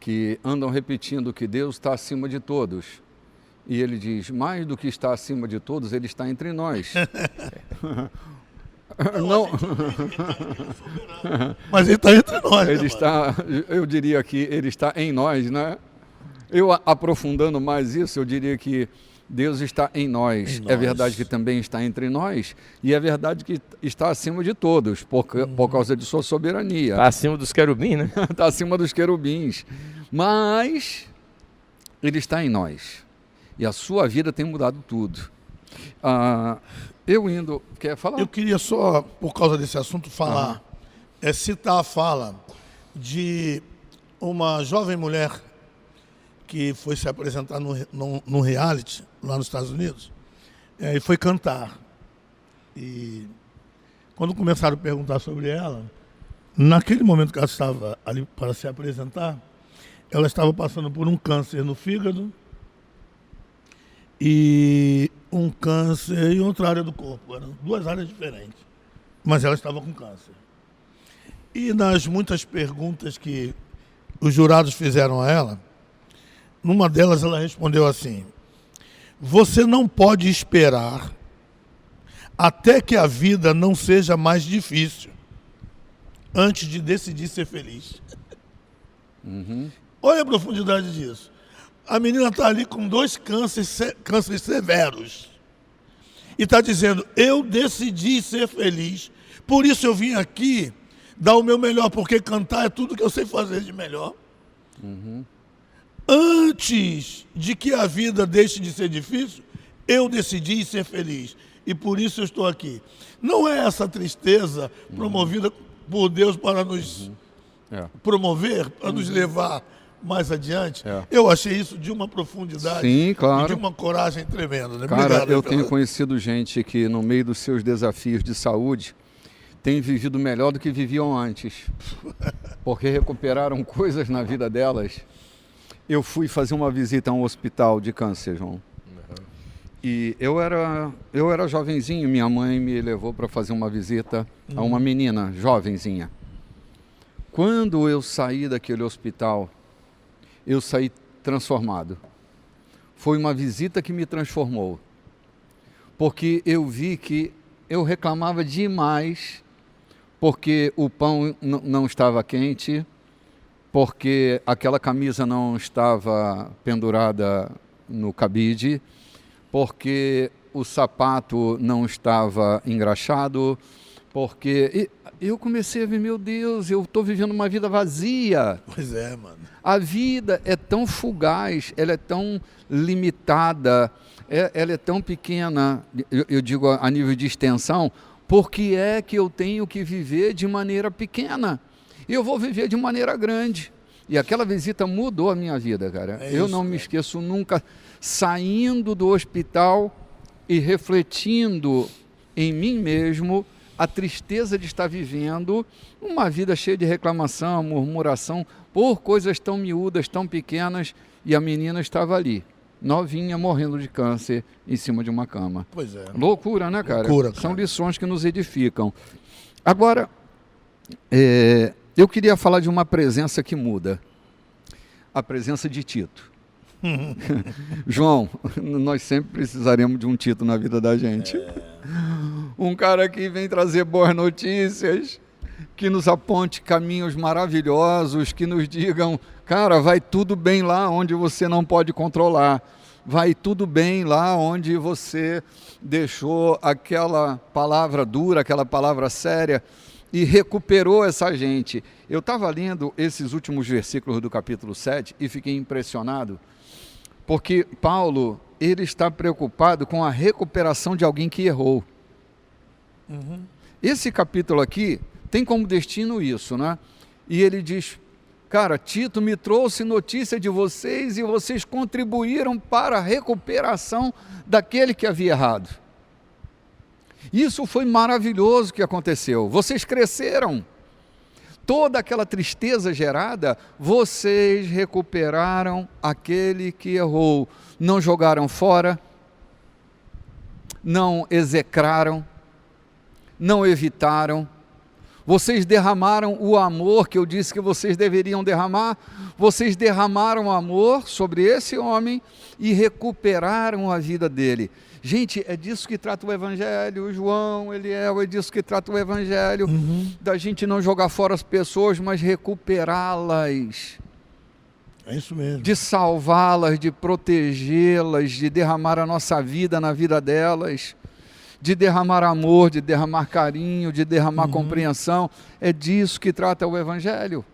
que andam repetindo que Deus está acima de todos. E ele diz, mais do que está acima de todos, ele está entre nós. Não. Mas ele está entre nós. Ele está, eu diria que ele está em nós, né? Eu aprofundando mais isso, eu diria que Deus está em nós. É verdade que também está entre nós, e é verdade que está acima de todos, por causa de sua soberania. Está acima dos querubins, né? Está acima dos querubins. Mas ele está em nós. E a sua vida tem mudado tudo. Quer falar? Eu queria só, por causa desse assunto, falar, citar a fala de uma jovem mulher que foi se apresentar num reality lá nos Estados Unidos, e foi cantar. E quando começaram a perguntar sobre ela, naquele momento que ela estava ali para se apresentar, ela estava passando por um câncer no fígado e um câncer em outra área do corpo. Eram duas áreas diferentes, mas ela estava com câncer. E nas muitas perguntas que os jurados fizeram a ela, numa delas ela respondeu assim: você não pode esperar até que a vida não seja mais difícil antes de decidir ser feliz. Olha a profundidade disso. A menina está ali com 2 cânceres severos. E está dizendo, eu decidi ser feliz, por isso eu vim aqui dar o meu melhor, porque cantar é tudo que eu sei fazer de melhor. Antes de que a vida deixe de ser difícil, eu decidi ser feliz. E por isso eu estou aqui. Não é essa tristeza promovida por Deus para nos promover, para nos levar mais adiante. Eu achei isso de uma profundidade. Sim, claro. E de uma coragem tremenda. Né? Cara, obrigado, eu tenho conhecido gente que no meio dos seus desafios de saúde tem vivido melhor do que viviam antes, porque recuperaram coisas na vida delas. Eu fui fazer uma visita a um hospital de câncer, João. E eu era jovenzinho, minha mãe me levou para fazer uma visita a uma menina jovenzinha. Quando eu saí daquele hospital, eu saí transformado. Foi uma visita que me transformou. Porque eu vi que eu reclamava demais porque o pão não estava quente, porque aquela camisa não estava pendurada no cabide, porque o sapato não estava engraxado, porque eu comecei a ver, meu Deus, eu estou vivendo uma vida vazia. Pois é, mano. A vida é tão fugaz, ela é tão limitada, ela é tão pequena, eu digo a nível de extensão, porque é que eu tenho que viver de maneira pequena? Eu vou viver de maneira grande. E aquela visita mudou a minha vida, cara. Eu não me esqueço nunca, saindo do hospital e refletindo em mim mesmo a tristeza de estar vivendo uma vida cheia de reclamação, murmuração, por coisas tão miúdas, tão pequenas, e a menina estava ali, novinha, morrendo de câncer, em cima de uma cama. Pois é. Loucura, né, cara? Loucura, cara. São lições que nos edificam. Agora, eu queria falar de uma presença que muda. A presença de Tito. João, nós sempre precisaremos de um Tito na vida da gente. Um cara que vem trazer boas notícias, que nos aponte caminhos maravilhosos, que nos digam, cara, vai tudo bem lá onde você não pode controlar. Vai tudo bem lá onde você deixou aquela palavra dura, aquela palavra séria, e recuperou essa gente. Eu estava lendo esses últimos versículos do capítulo 7 e fiquei impressionado, porque Paulo, ele está preocupado com a recuperação de alguém que errou. Esse capítulo aqui tem como destino isso, né? E ele diz, cara, Tito me trouxe notícia de vocês e vocês contribuíram para a recuperação daquele que havia errado. Isso foi maravilhoso que aconteceu. Vocês cresceram. Toda aquela tristeza gerada, vocês recuperaram aquele que errou. Não jogaram fora, não execraram, não evitaram. Vocês derramaram o amor que eu disse que vocês deveriam derramar. Vocês derramaram amor sobre esse homem e recuperaram a vida dele. Gente, é disso que trata o Evangelho, João, Eliel, é disso que trata o Evangelho, da gente não jogar fora as pessoas, mas recuperá-las. É isso mesmo. De salvá-las, de protegê-las, de derramar a nossa vida na vida delas, de derramar amor, de derramar carinho, de derramar compreensão. É disso que trata o Evangelho.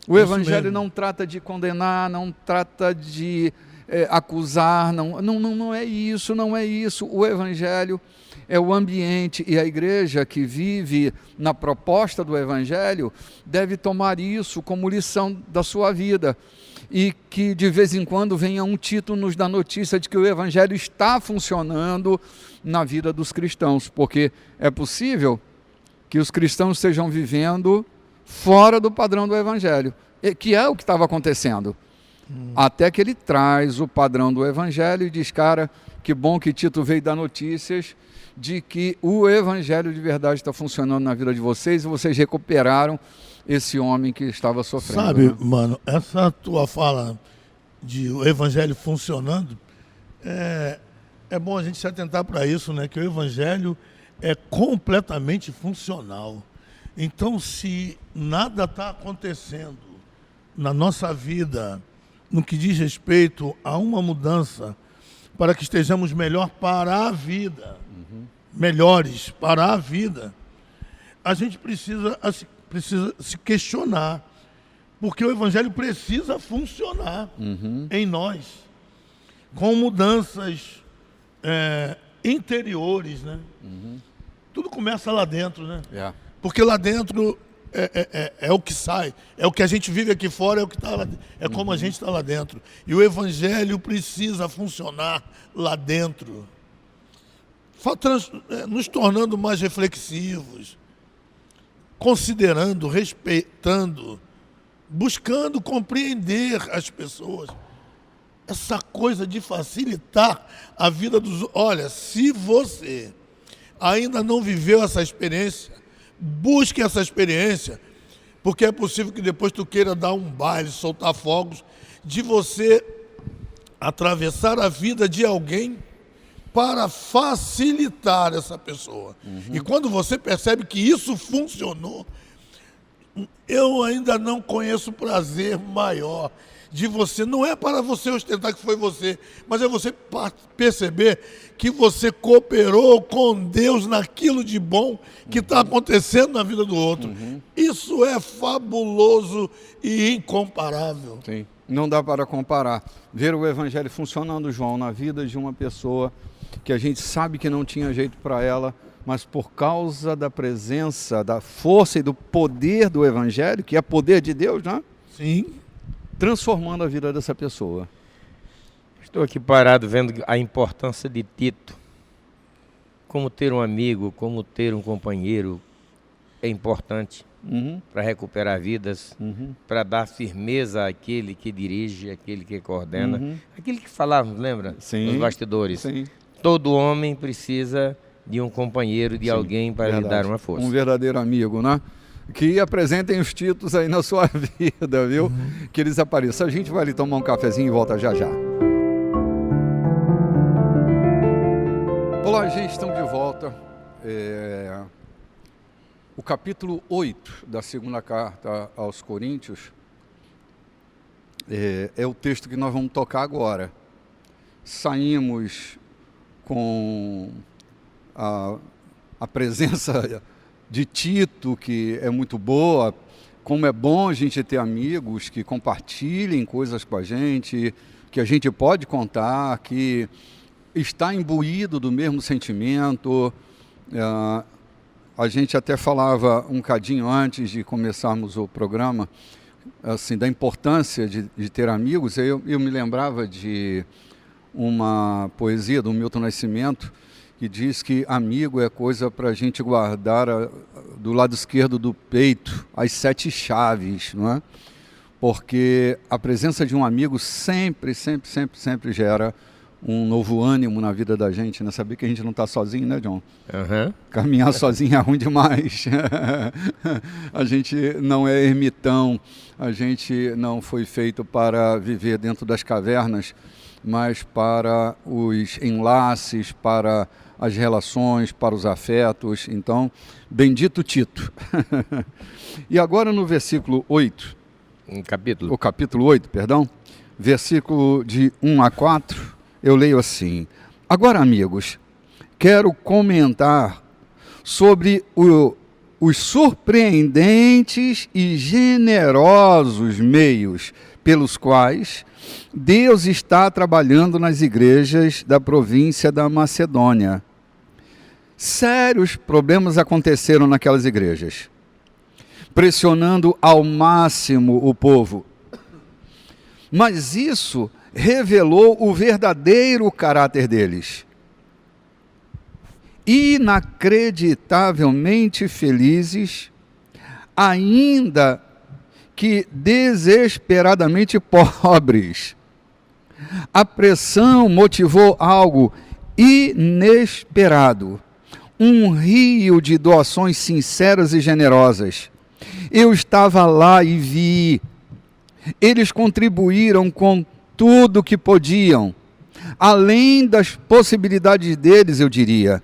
O Evangelho não trata de condenar, não trata de acusar, não é isso, não é isso. O Evangelho é o ambiente, e a igreja que vive na proposta do Evangelho deve tomar isso como lição da sua vida, e que de vez em quando venha um Tito nos dar notícia de que o Evangelho está funcionando na vida dos cristãos, porque é possível que os cristãos estejam vivendo fora do padrão do Evangelho, que é o que estava acontecendo. Até que ele traz o padrão do Evangelho e diz, cara, que bom que Tito veio dar notícias de que o Evangelho de verdade está funcionando na vida de vocês e vocês recuperaram esse homem que estava sofrendo. Sabe, né? mano, essa tua fala de o Evangelho funcionando, é bom a gente se atentar para isso, né? Que o Evangelho é completamente funcional. Então, se nada está acontecendo na nossa vida, no que diz respeito a uma mudança, para que estejamos melhor para a vida, melhores para a vida, a gente precisa se questionar, porque o Evangelho precisa funcionar em nós, com mudanças interiores, né? Tudo começa lá dentro, né? Porque lá dentro é o que sai, é o que a gente vive aqui fora, é o que tá lá, é como a gente está lá dentro. E o Evangelho precisa funcionar lá dentro, nos tornando mais reflexivos, considerando, respeitando, buscando compreender as pessoas. Essa coisa de facilitar a vida dos... Olha, se você ainda não viveu essa experiência, busque essa experiência, porque é possível que depois tu queira dar um baile, soltar fogos, de você atravessar a vida de alguém para facilitar essa pessoa. E quando você percebe que isso funcionou, eu ainda não conheço prazer maior de você. Não é para você ostentar que foi você, mas é você perceber que você cooperou com Deus naquilo de bom que está acontecendo na vida do outro. Isso é fabuloso e incomparável. Sim. Não dá para comparar. Ver o Evangelho funcionando, João, na vida de uma pessoa que a gente sabe que não tinha jeito para ela, mas por causa da presença, da força e do poder do Evangelho, que é poder de Deus, né? Sim. Transformando a vida dessa pessoa. Estou aqui parado vendo a importância de Tito. Como ter um amigo, como ter um companheiro é importante para recuperar vidas, para dar firmeza àquele que dirige, àquele que coordena, aquele que falávamos, lembra? Sim. Nos bastidores. Sim. Todo homem precisa de um companheiro, de alguém para lhe dar uma força. Um verdadeiro amigo, né? Que apresentem os títulos aí na sua vida, viu? Que eles apareçam. A gente vai ali tomar um cafezinho e volta já já. Olá, gente, estamos de volta. O capítulo 8 da segunda carta aos Coríntios é o texto que nós vamos tocar agora. Saímos com a presença de Tito, que é muito boa, como é bom a gente ter amigos que compartilhem coisas com a gente, que a gente pode contar, que está imbuído do mesmo sentimento. A gente até falava um cadinho antes de começarmos o programa, assim, da importância de ter amigos. Eu me lembrava de uma poesia do Milton Nascimento, que diz que amigo é coisa para a gente guardar do lado esquerdo do peito as 7 chaves, não é? Porque a presença de um amigo sempre gera um novo ânimo na vida da gente, né? Saber que a gente não está sozinho, né, John? Caminhar sozinho é ruim demais. A gente não é ermitão, a gente não foi feito para viver dentro das cavernas, mas para os enlaces, para as relações, para os afetos. Então, bendito Tito. E agora no versículo 8, o capítulo 8, perdão, versículo de 1 a 4, eu leio assim: agora, amigos, quero comentar sobre os surpreendentes e generosos meios pelos quais Deus está trabalhando nas igrejas da província da Macedônia. Sérios problemas aconteceram naquelas igrejas, pressionando ao máximo o povo. Mas isso revelou o verdadeiro caráter deles. Inacreditavelmente felizes, ainda que desesperadamente pobres. A pressão motivou algo inesperado, um rio de doações sinceras e generosas. Eu estava lá e vi. Eles contribuíram com tudo que podiam, além das possibilidades deles, eu diria.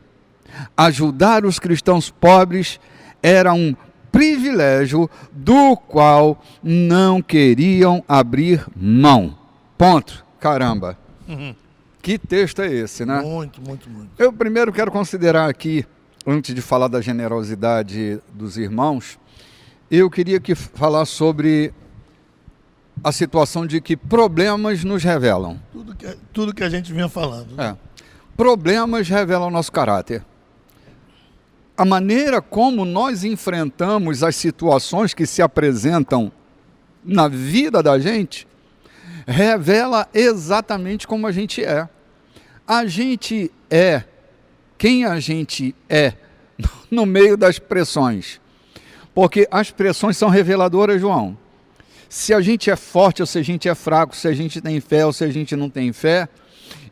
Ajudar os cristãos pobres era um privilégio do qual não queriam abrir mão. Ponto. Caramba. Que texto é esse, né? Muito. Eu primeiro quero considerar aqui, antes de falar da generosidade dos irmãos, eu queria que falar sobre a situação de que problemas nos revelam. Tudo que a gente vinha falando. Problemas revelam o nosso caráter. A maneira como nós enfrentamos as situações que se apresentam na vida da gente revela exatamente como a gente é. A gente é quem a gente é no meio das pressões. Porque as pressões são reveladoras, João. Se a gente é forte ou se a gente é fraco, se a gente tem fé ou se a gente não tem fé,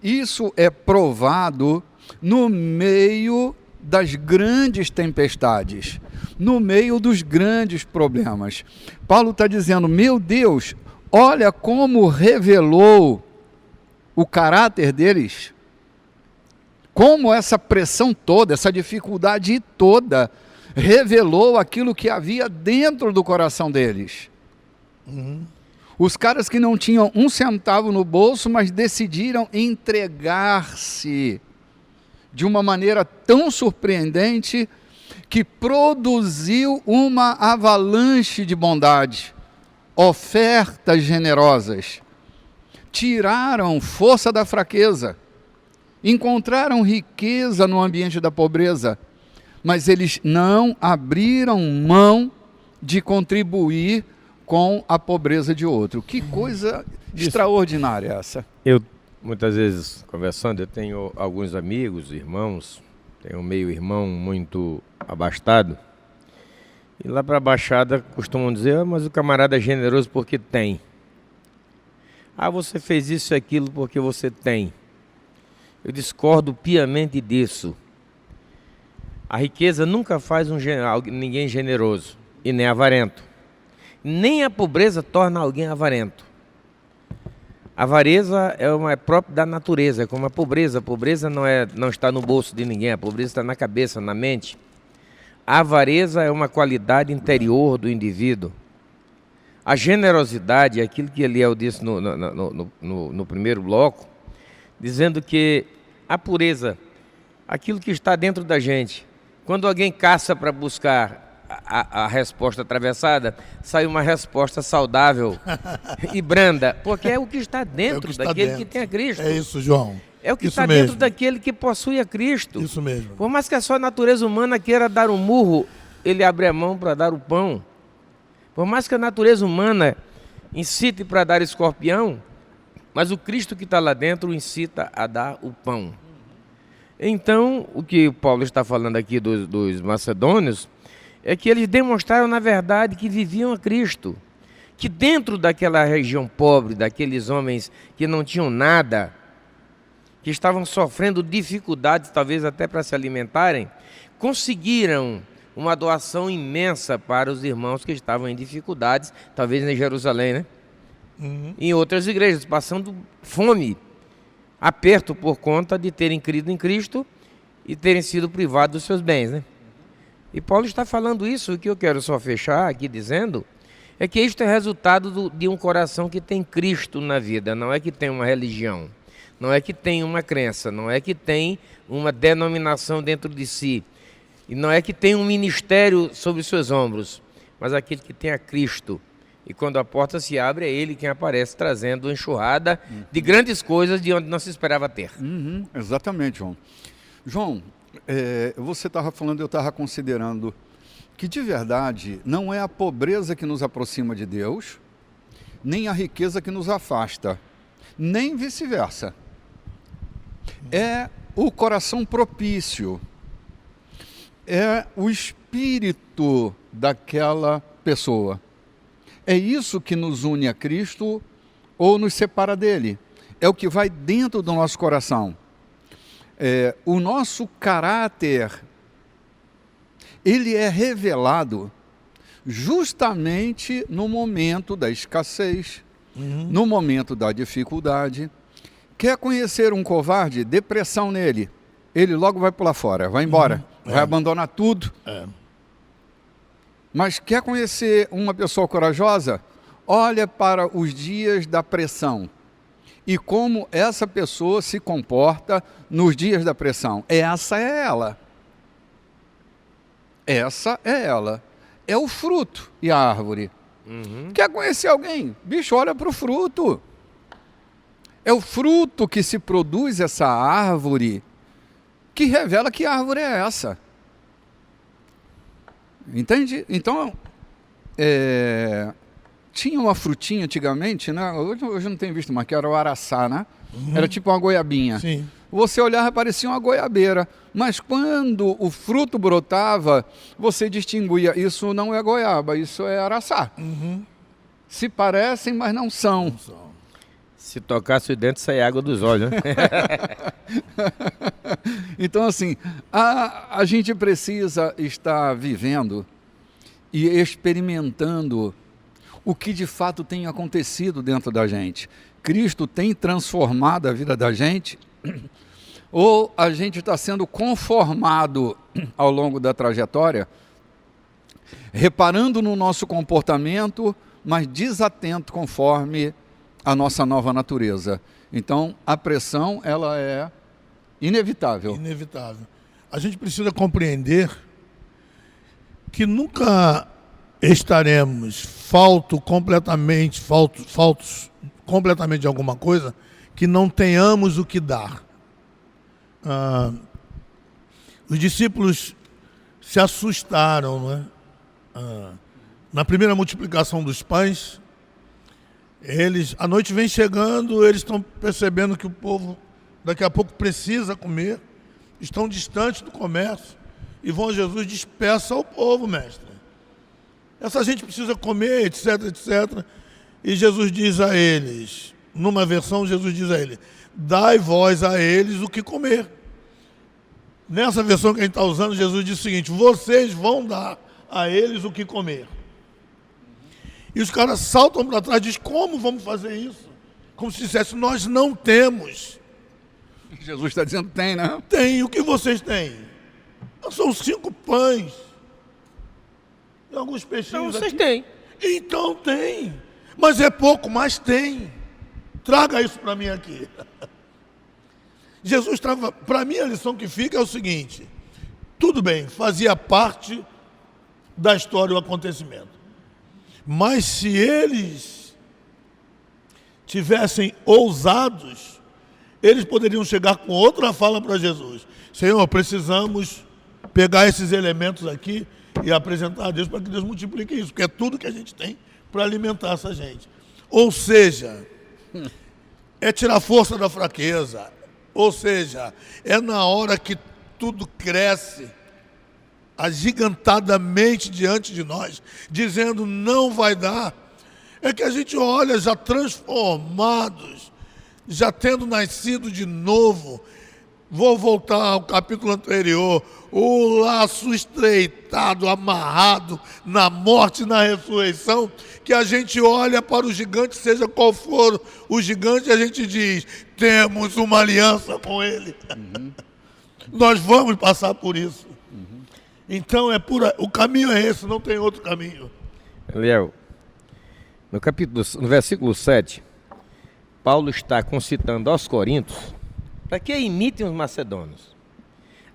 isso é provado no meio das grandes tempestades, no meio dos grandes problemas. Paulo está dizendo, meu Deus, olha como revelou o caráter deles. Como essa pressão toda, essa dificuldade toda, revelou aquilo que havia dentro do coração deles. Os caras que não tinham um centavo no bolso, mas decidiram entregar-se de uma maneira tão surpreendente que produziu uma avalanche de bondade, ofertas generosas, tiraram força da fraqueza, encontraram riqueza no ambiente da pobreza, mas eles não abriram mão de contribuir com a pobreza de outro. Que coisa extraordinária essa. Eu, muitas vezes, conversando, eu tenho alguns amigos, irmãos, tenho um meio-irmão muito abastado, e lá para a Baixada costumam dizer, mas o camarada é generoso porque tem. Você fez isso e aquilo porque você tem. Eu discordo piamente disso. A riqueza nunca faz ninguém generoso e nem avarento. Nem a pobreza torna alguém avarento. A avareza é própria da natureza, é como a pobreza. A pobreza não está no bolso de ninguém, a pobreza está na cabeça, na mente. A avareza é uma qualidade interior do indivíduo. A generosidade, aquilo que Eliel disse no primeiro bloco, dizendo que a pureza, aquilo que está dentro da gente, quando alguém caça para buscar a resposta atravessada, sai uma resposta saudável e branda, porque é o que está dentro daquele que tem a Cristo. É isso, João. É o que está dentro daquele que possui a Cristo. Isso mesmo. Por mais que a sua natureza humana queira dar um murro, ele abre a mão para dar o pão. Por mais que a natureza humana incite para dar escorpião, mas o Cristo que está lá dentro incita a dar o pão. Então, o que Paulo está falando aqui dos macedônios é que eles demonstraram, na verdade, que viviam a Cristo. Que dentro daquela região pobre, daqueles homens que não tinham nada, que estavam sofrendo dificuldades, talvez até para se alimentarem, conseguiram uma doação imensa para os irmãos que estavam em dificuldades, talvez em Jerusalém, né? Em outras igrejas, passando fome, aperto por conta de terem crido em Cristo e terem sido privados dos seus bens, né? E Paulo está falando isso, o que eu quero só fechar aqui dizendo, é que isto é resultado de um coração que tem Cristo na vida, não é que tem uma religião, não é que tem uma crença, não é que tem uma denominação dentro de si, e não é que tem um ministério sobre os seus ombros, mas aquele que tem a Cristo. E quando a porta se abre, é Ele quem aparece trazendo enxurrada de grandes coisas de onde não se esperava ter. Exatamente, João. João, você estava falando, eu estava considerando que de verdade não é a pobreza que nos aproxima de Deus, nem a riqueza que nos afasta, nem vice-versa. É o coração propício. É o espírito daquela pessoa. É isso que nos une a Cristo ou nos separa dele. É o que vai dentro do nosso coração. O nosso caráter, ele é revelado justamente no momento da escassez, no momento da dificuldade. Quer conhecer um covarde? Depressão nele. Ele logo vai pular fora, vai embora. Vai abandonar tudo. Mas quer conhecer uma pessoa corajosa? Olha para os dias da pressão e como essa pessoa se comporta nos dias da pressão. Essa é ela. Essa é ela. É o fruto e a árvore. Quer conhecer alguém? Bicho, olha para o fruto. É o fruto que se produz essa árvore que revela que árvore é essa. Entende? Então, tinha uma frutinha antigamente, né? Hoje eu não tenho visto mais, que era o araçá, né? Era tipo uma goiabinha. Sim. Você olhava, parecia uma goiabeira. Mas quando o fruto brotava, você distinguia, isso não é goiaba, isso é araçá. Se parecem, mas não são. Se tocasse o dente, sai água dos olhos, né? Então, assim, a gente precisa estar vivendo e experimentando o que de fato tem acontecido dentro da gente. Cristo tem transformado a vida da gente Ou a gente está sendo conformado ao longo da trajetória, reparando no nosso comportamento, mas desatento conforme a nossa nova natureza. Então, a pressão, ela é inevitável. Inevitável. A gente precisa compreender que nunca estaremos faltos completamente de alguma coisa que não tenhamos o que dar. Os discípulos se assustaram, não é? Na primeira multiplicação dos pães, a noite vem chegando, eles estão percebendo que o povo daqui a pouco precisa comer, estão distantes do comércio e vão a Jesus: despeça ao povo, mestre. Essa gente precisa comer, etc, etc. E Jesus diz a eles, numa versão, Jesus diz a eles: dai vós a eles o que comer. Nessa versão que a gente está usando, Jesus diz o seguinte: vocês vão dar a eles o que comer. E os caras saltam para trás e dizem: como vamos fazer isso? Como se dissesse: nós não temos. Jesus está dizendo: tem, né? Tem. O que vocês têm? São 5 pães. E alguns peixinhos. Então vocês aqui. têm. Então tem. Mas é pouco, mas tem. Traga isso para mim aqui. Jesus trava. Para mim, a lição que fica é o seguinte: tudo bem, fazia parte da história o acontecimento. Mas se eles tivessem ousados, eles poderiam chegar com outra fala para Jesus: Senhor, precisamos pegar esses elementos aqui e apresentar a Deus para que Deus multiplique isso, porque é tudo que a gente tem para alimentar essa gente. Ou seja, é tirar força da fraqueza. Ou seja, é na hora que tudo cresce agigantadamente diante de nós, dizendo não vai dar, é que a gente olha já transformados, já tendo nascido de novo. Vou voltar ao capítulo anterior: o laço estreitado, amarrado na morte e na ressurreição, que a gente olha para o gigante, seja qual for o gigante, a gente diz: temos uma aliança com ele. Nós vamos passar por isso. Então o caminho é esse, não tem outro caminho. Léo, no versículo 7, Paulo está concitando aos coríntios para que imitem os macedônios.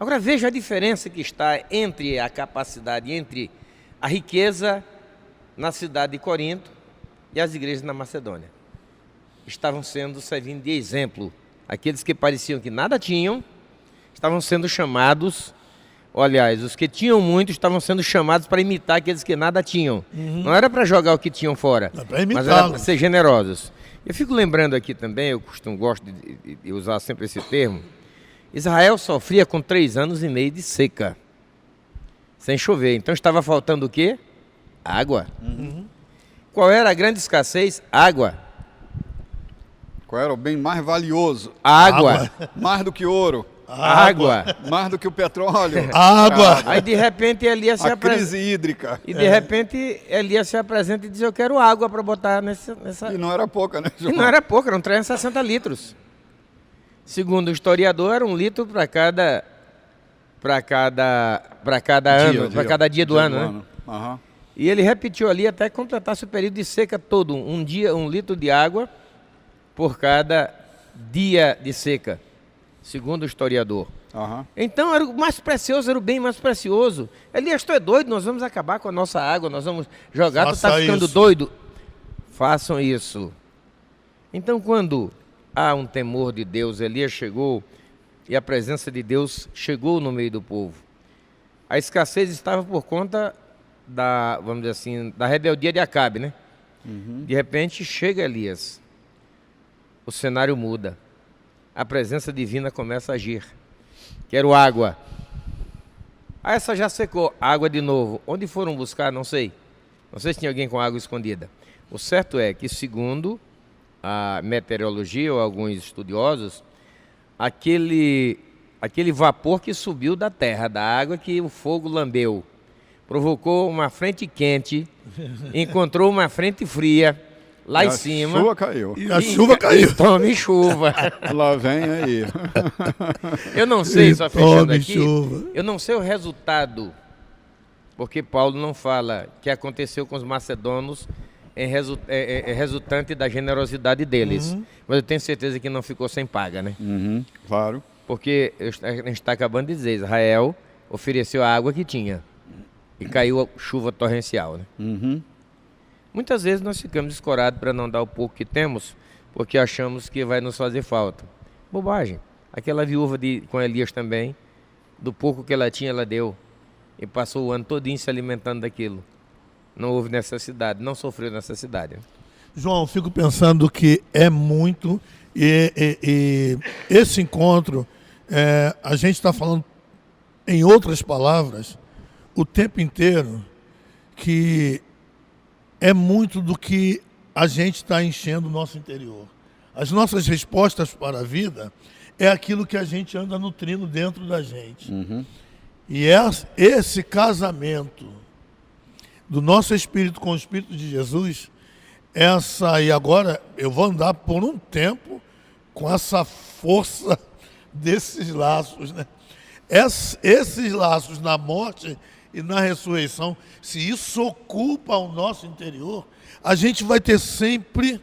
Agora veja a diferença que está entre a capacidade, entre a riqueza na cidade de Corinto e as igrejas na Macedônia. Estavam servindo de exemplo. Aqueles que pareciam que nada tinham, estavam sendo chamados, aliás, os que tinham muito estavam sendo chamados para imitar aqueles que nada tinham. Não era para jogar o que tinham fora, mas era para ser generosos. Eu fico lembrando aqui também, gosto de usar sempre esse termo: Israel sofria com 3 anos e meio de seca, sem chover. Então estava faltando o quê? Água. Qual era a grande escassez? Água. Qual era o bem mais valioso? Água. Mais do que ouro. Água. Mais do que o petróleo. Água. Aí de repente Elias se A apresenta. crise hídrica. E de repente Elias se apresenta e diz: eu quero água para botar nessa. E não era pouca, né, E João? não era pouco, eram 360 litros. Segundo o historiador, era 1 litro para cada ano, para cada dia do ano, né? Aham. E ele repetiu ali até que completasse o período de seca todo, 1 litro de água por cada dia de seca, segundo o historiador. Aham. Então era o mais precioso, era o bem mais precioso. Elias, tu é doido, nós vamos acabar com a nossa água, nós vamos jogar, tu está ficando doido. Façam isso. Então quando há um temor de Deus, Elias chegou e a presença de Deus chegou no meio do povo. A escassez estava por conta vamos dizer assim, da rebeldia de Acabe, né? De repente chega Elias, o cenário muda, a presença divina começa a agir. Quero água. Essa já secou, água de novo. Onde foram buscar? Não sei. Não sei se tinha alguém com água escondida. O certo é que, segundo a meteorologia ou alguns estudiosos, aquele vapor que subiu da terra, da água que o fogo lambeu, provocou uma frente quente, encontrou uma frente fria, lá em cima. A chuva caiu. E a chuva caiu. Tome chuva. Lá vem aí. Eu não sei, só fechando Tome aqui, chuva. eu não sei o resultado, porque Paulo não fala que aconteceu com os macedônios resultante da generosidade deles. Mas eu tenho certeza que não ficou sem paga, né? Claro. Porque a gente está acabando de dizer, Israel ofereceu a água que tinha e caiu a chuva torrencial, né? Muitas vezes nós ficamos escorados para não dar o pouco que temos, porque achamos que vai nos fazer falta. Bobagem. Aquela viúva com Elias também, do pouco que ela tinha, ela deu. E passou o ano todinho se alimentando daquilo. Não houve necessidade, não sofreu necessidade. João, fico pensando que é muito, e esse encontro, a gente está falando, em outras palavras, o tempo inteiro, que é muito do que a gente está enchendo o nosso interior. As nossas respostas para a vida é aquilo que a gente anda nutrindo dentro da gente. E esse casamento do nosso espírito com o Espírito de Jesus, e agora eu vou andar por um tempo com essa força desses laços, né? Esses laços na morte e na ressurreição, se isso ocupa o nosso interior, a gente vai ter sempre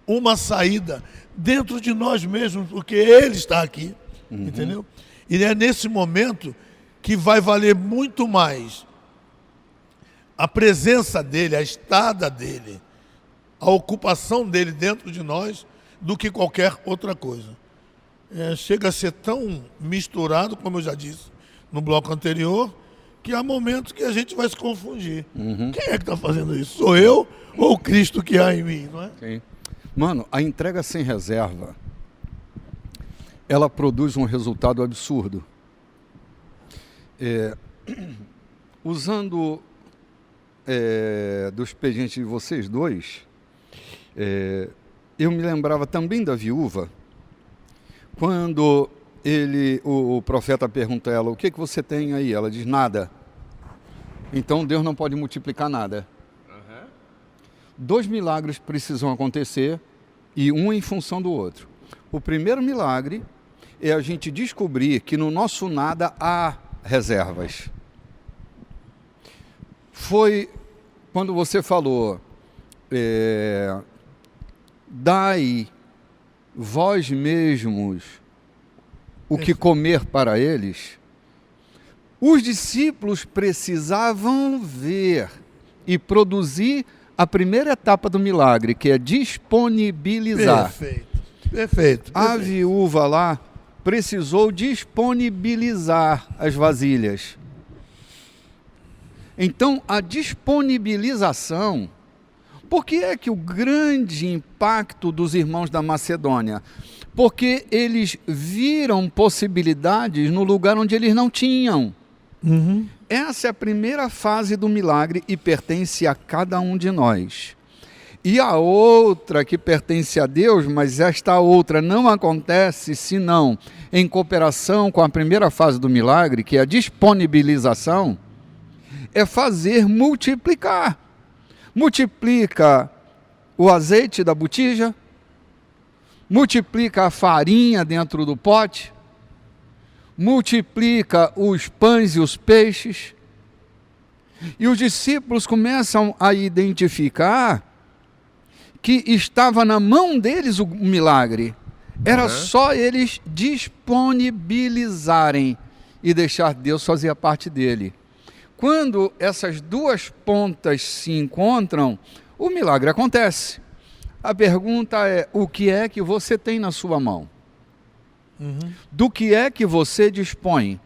uma saída dentro de nós mesmos, porque Ele está aqui, entendeu? E é nesse momento que vai valer muito mais a presença dEle, a estada dEle, a ocupação dEle dentro de nós, do que qualquer outra coisa. Chega a ser tão misturado, como eu já disse no bloco anterior, que há momentos que a gente vai se confundir. Quem é que está fazendo isso? Sou eu ou o Cristo que há em mim? Não é? Sim. Mano, a entrega sem reserva, ela produz um resultado absurdo. Usando do expediente de vocês dois, eu me lembrava também da viúva, quando o profeta pergunta a ela, o que você tem aí? Ela diz, nada. Então Deus não pode multiplicar nada. 2 milagres precisam acontecer, e um em função do outro. O primeiro milagre é a gente descobrir que no nosso nada há reservas. Foi quando você falou, dai vós mesmos o que comer para eles. Os discípulos precisavam ver e produzir a primeira etapa do milagre, que é disponibilizar. Perfeito. A viúva lá precisou disponibilizar as vasilhas. Então, a disponibilização... Por que é que o grande impacto dos irmãos da Macedônia? Porque eles viram possibilidades no lugar onde eles não tinham. Essa é a primeira fase do milagre e pertence a cada um de nós. E a outra que pertence a Deus, mas esta outra não acontece senão em cooperação com a primeira fase do milagre, que é a disponibilização, é fazer multiplicar. Multiplica o azeite da botija, multiplica a farinha dentro do pote, multiplica os pães e os peixes, e os discípulos começam a identificar que estava na mão deles o milagre. Era só eles disponibilizarem e deixar Deus fazer a parte dele. Quando essas duas pontas se encontram, o milagre acontece. A pergunta é, o que é que você tem na sua mão? Do que é que você dispõe?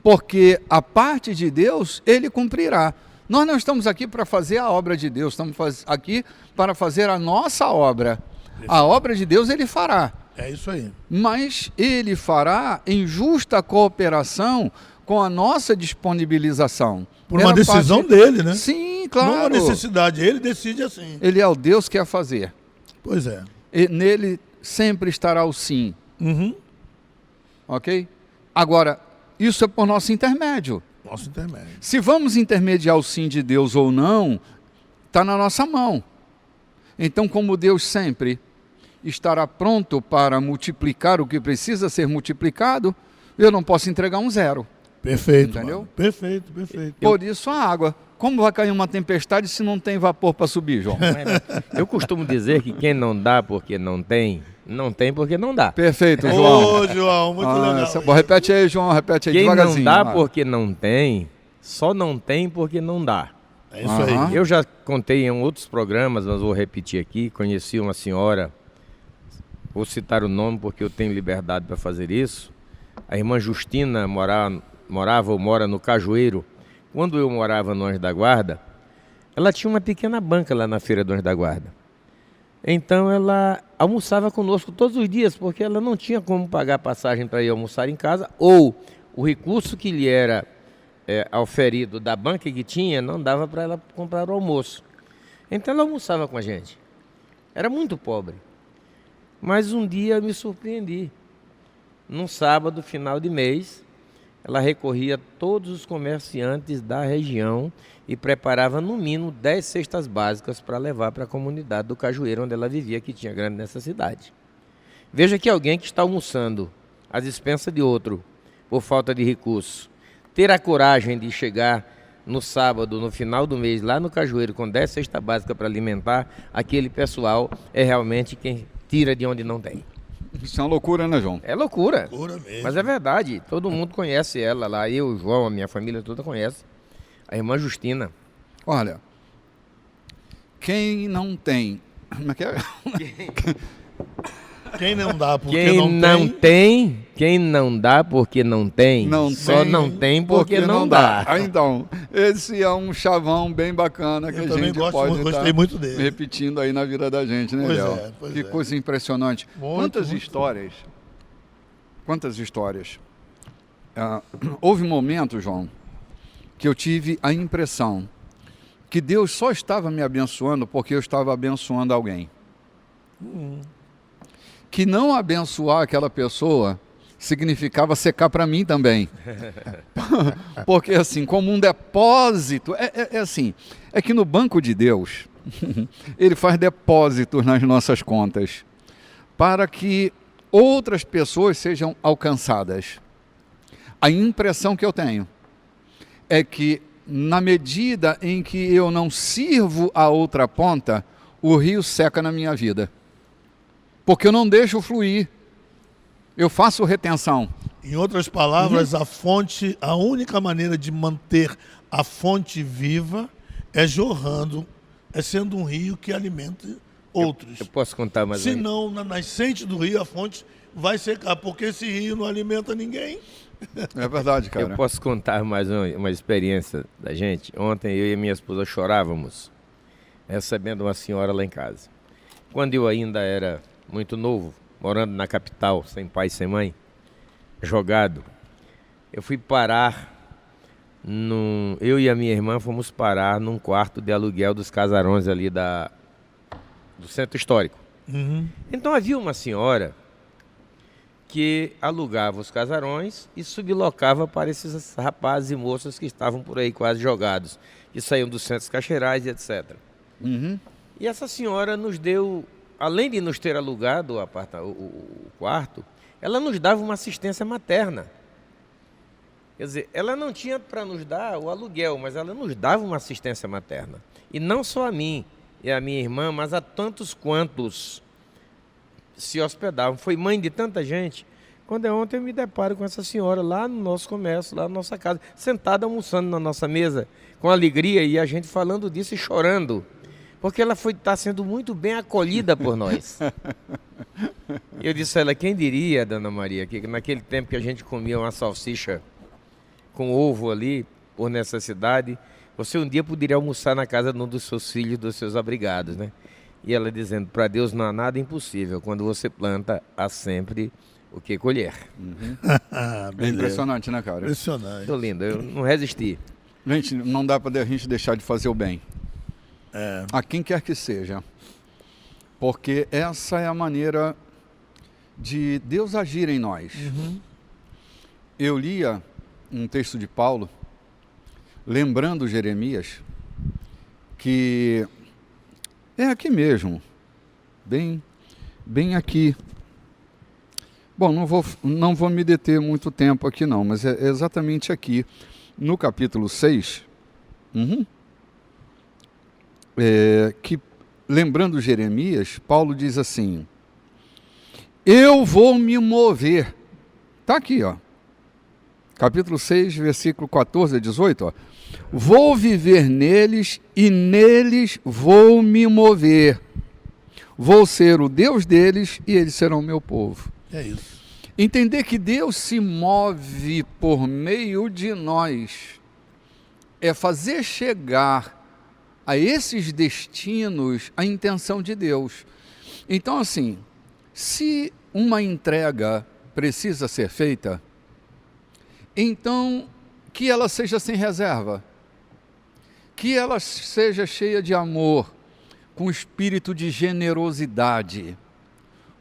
Porque a parte de Deus, Ele cumprirá. Nós não estamos aqui para fazer a obra de Deus, estamos aqui para fazer a nossa obra. A obra de Deus Ele fará. É isso aí. Mas Ele fará em justa cooperação com a nossa disponibilização. Por uma decisão dele, né? Sim, claro. Não uma necessidade, ele decide assim. Ele é o Deus que quer fazer. Pois é. E nele sempre estará o sim. Ok? Agora, isso é por nosso intermédio. Nosso intermédio. Se vamos intermediar o sim de Deus ou não, está na nossa mão. Então, como Deus sempre estará pronto para multiplicar o que precisa ser multiplicado, eu não posso entregar um zero. Perfeito, entendeu? Mano. Perfeito, perfeito. Por isso a água. Como vai cair uma tempestade se não tem vapor para subir, João? Eu costumo dizer que quem não dá porque não tem porque não dá. Perfeito, João. Ô, João, muito legal. Bom, repete aí, João, repete aí Quem devagarzinho. não dá porque não tem, só não tem porque não dá. É isso aí. Eu já contei em outros programas, mas vou repetir aqui. Conheci uma senhora, vou citar o nome porque eu tenho liberdade para fazer isso. A irmã Justina morava ou mora no Cajueiro. Quando eu morava no Anjo da Guarda, ela tinha uma pequena banca lá na feira do Anjo da Guarda. Então ela almoçava conosco todos os dias, porque ela não tinha como pagar passagem para ir almoçar em casa, ou o recurso que lhe era auferido da banca que tinha, não dava para ela comprar o almoço. Então ela almoçava com a gente. Era muito pobre. Mas um dia eu me surpreendi. Num sábado, final de mês, ela recorria a todos os comerciantes da região e preparava no mínimo 10 cestas básicas para levar para a comunidade do Cajueiro, onde ela vivia, que tinha grande necessidade. Veja que alguém que está almoçando à dispensa de outro, por falta de recurso, ter a coragem de chegar no sábado, no final do mês, lá no Cajueiro, com 10 cestas básicas para alimentar aquele pessoal, é realmente quem tira de onde não tem. Isso é uma loucura, né, João? É loucura. Loucura mesmo. Mas é verdade. Todo mundo conhece ela lá. Eu, o João, a minha família toda conhece. A irmã Justina. Olha, quem não tem... Como é que é? Quem não dá porque Quem não tem, quem não dá porque não tem, só não tem porque não dá. Então, esse é um chavão bem bacana que Eu a também gente gosto, pode gostei estar muito dele. repetindo aí na vida da gente, né, Pois Léo? é, pois Que é. coisa impressionante. Muito. Quantas histórias. Houve momentos, João, que eu tive a impressão que Deus só estava me abençoando porque eu estava abençoando alguém. Que não abençoar aquela pessoa significava secar para mim também. Porque assim, como um depósito, assim, é que no banco de Deus, ele faz depósitos nas nossas contas para que outras pessoas sejam alcançadas. A impressão que eu tenho é que na medida em que eu não sirvo a outra ponta, o rio seca na minha vida. Porque eu não deixo fluir. Eu faço retenção. Em outras palavras, a única maneira de manter a fonte viva é jorrando, é sendo um rio que alimenta outros. Eu posso contar mais Se não, na nascente do rio, a fonte vai secar, porque esse rio não alimenta ninguém. É verdade, cara. Eu posso contar mais uma experiência da gente. Ontem eu e minha esposa chorávamos, recebendo uma senhora lá em casa. Quando eu ainda era muito novo, morando na capital, sem pai e sem mãe, jogado, eu fui parar, eu e a minha irmã fomos parar num quarto de aluguel dos casarões ali do centro histórico. Então havia uma senhora que alugava os casarões e sublocava para esses rapazes e moças que estavam por aí quase jogados, que saíam dos centros caixeirais e etc. E essa senhora nos deu, além de nos ter alugado o quarto, ela nos dava uma assistência materna. Quer dizer, ela não tinha para nos dar o aluguel, mas ela nos dava uma assistência materna. E não só a mim e a minha irmã, mas a tantos quantos se hospedavam. Foi mãe de tanta gente. Quando ontem eu me deparo com essa senhora lá no nosso comércio, lá na nossa casa, sentada almoçando na nossa mesa, com alegria, e a gente falando disso e chorando. Porque ela está sendo muito bem acolhida por nós. Eu disse a ela, quem diria, Dona Maria, que naquele tempo que a gente comia uma salsicha com ovo ali, por necessidade, você um dia poderia almoçar na casa de um dos seus filhos, dos seus abrigados, né? E ela dizendo, para Deus não há nada impossível. Quando você planta, há sempre o que colher. É impressionante, né, cara? Impressionante. Tô lindo, eu não resisti. Gente, não dá para a gente deixar de fazer o bem. A quem quer que seja. Porque essa é a maneira de Deus agir em nós. Eu lia um texto de Paulo, lembrando Jeremias, que é aqui mesmo, bem aqui. Bom, não vou me deter muito tempo aqui não, mas é exatamente aqui, no capítulo 6, que, lembrando Jeremias, Paulo diz assim: eu vou me mover. Está aqui, ó. Capítulo 6, versículo 14 a 18, ó. Vou viver neles e neles vou me mover. Vou ser o Deus deles e eles serão o meu povo. É isso. Entender que Deus se move por meio de nós é fazer chegar a esses destinos a intenção de Deus. Então, assim, se uma entrega precisa ser feita, então que ela seja sem reserva, que ela seja cheia de amor, com espírito de generosidade,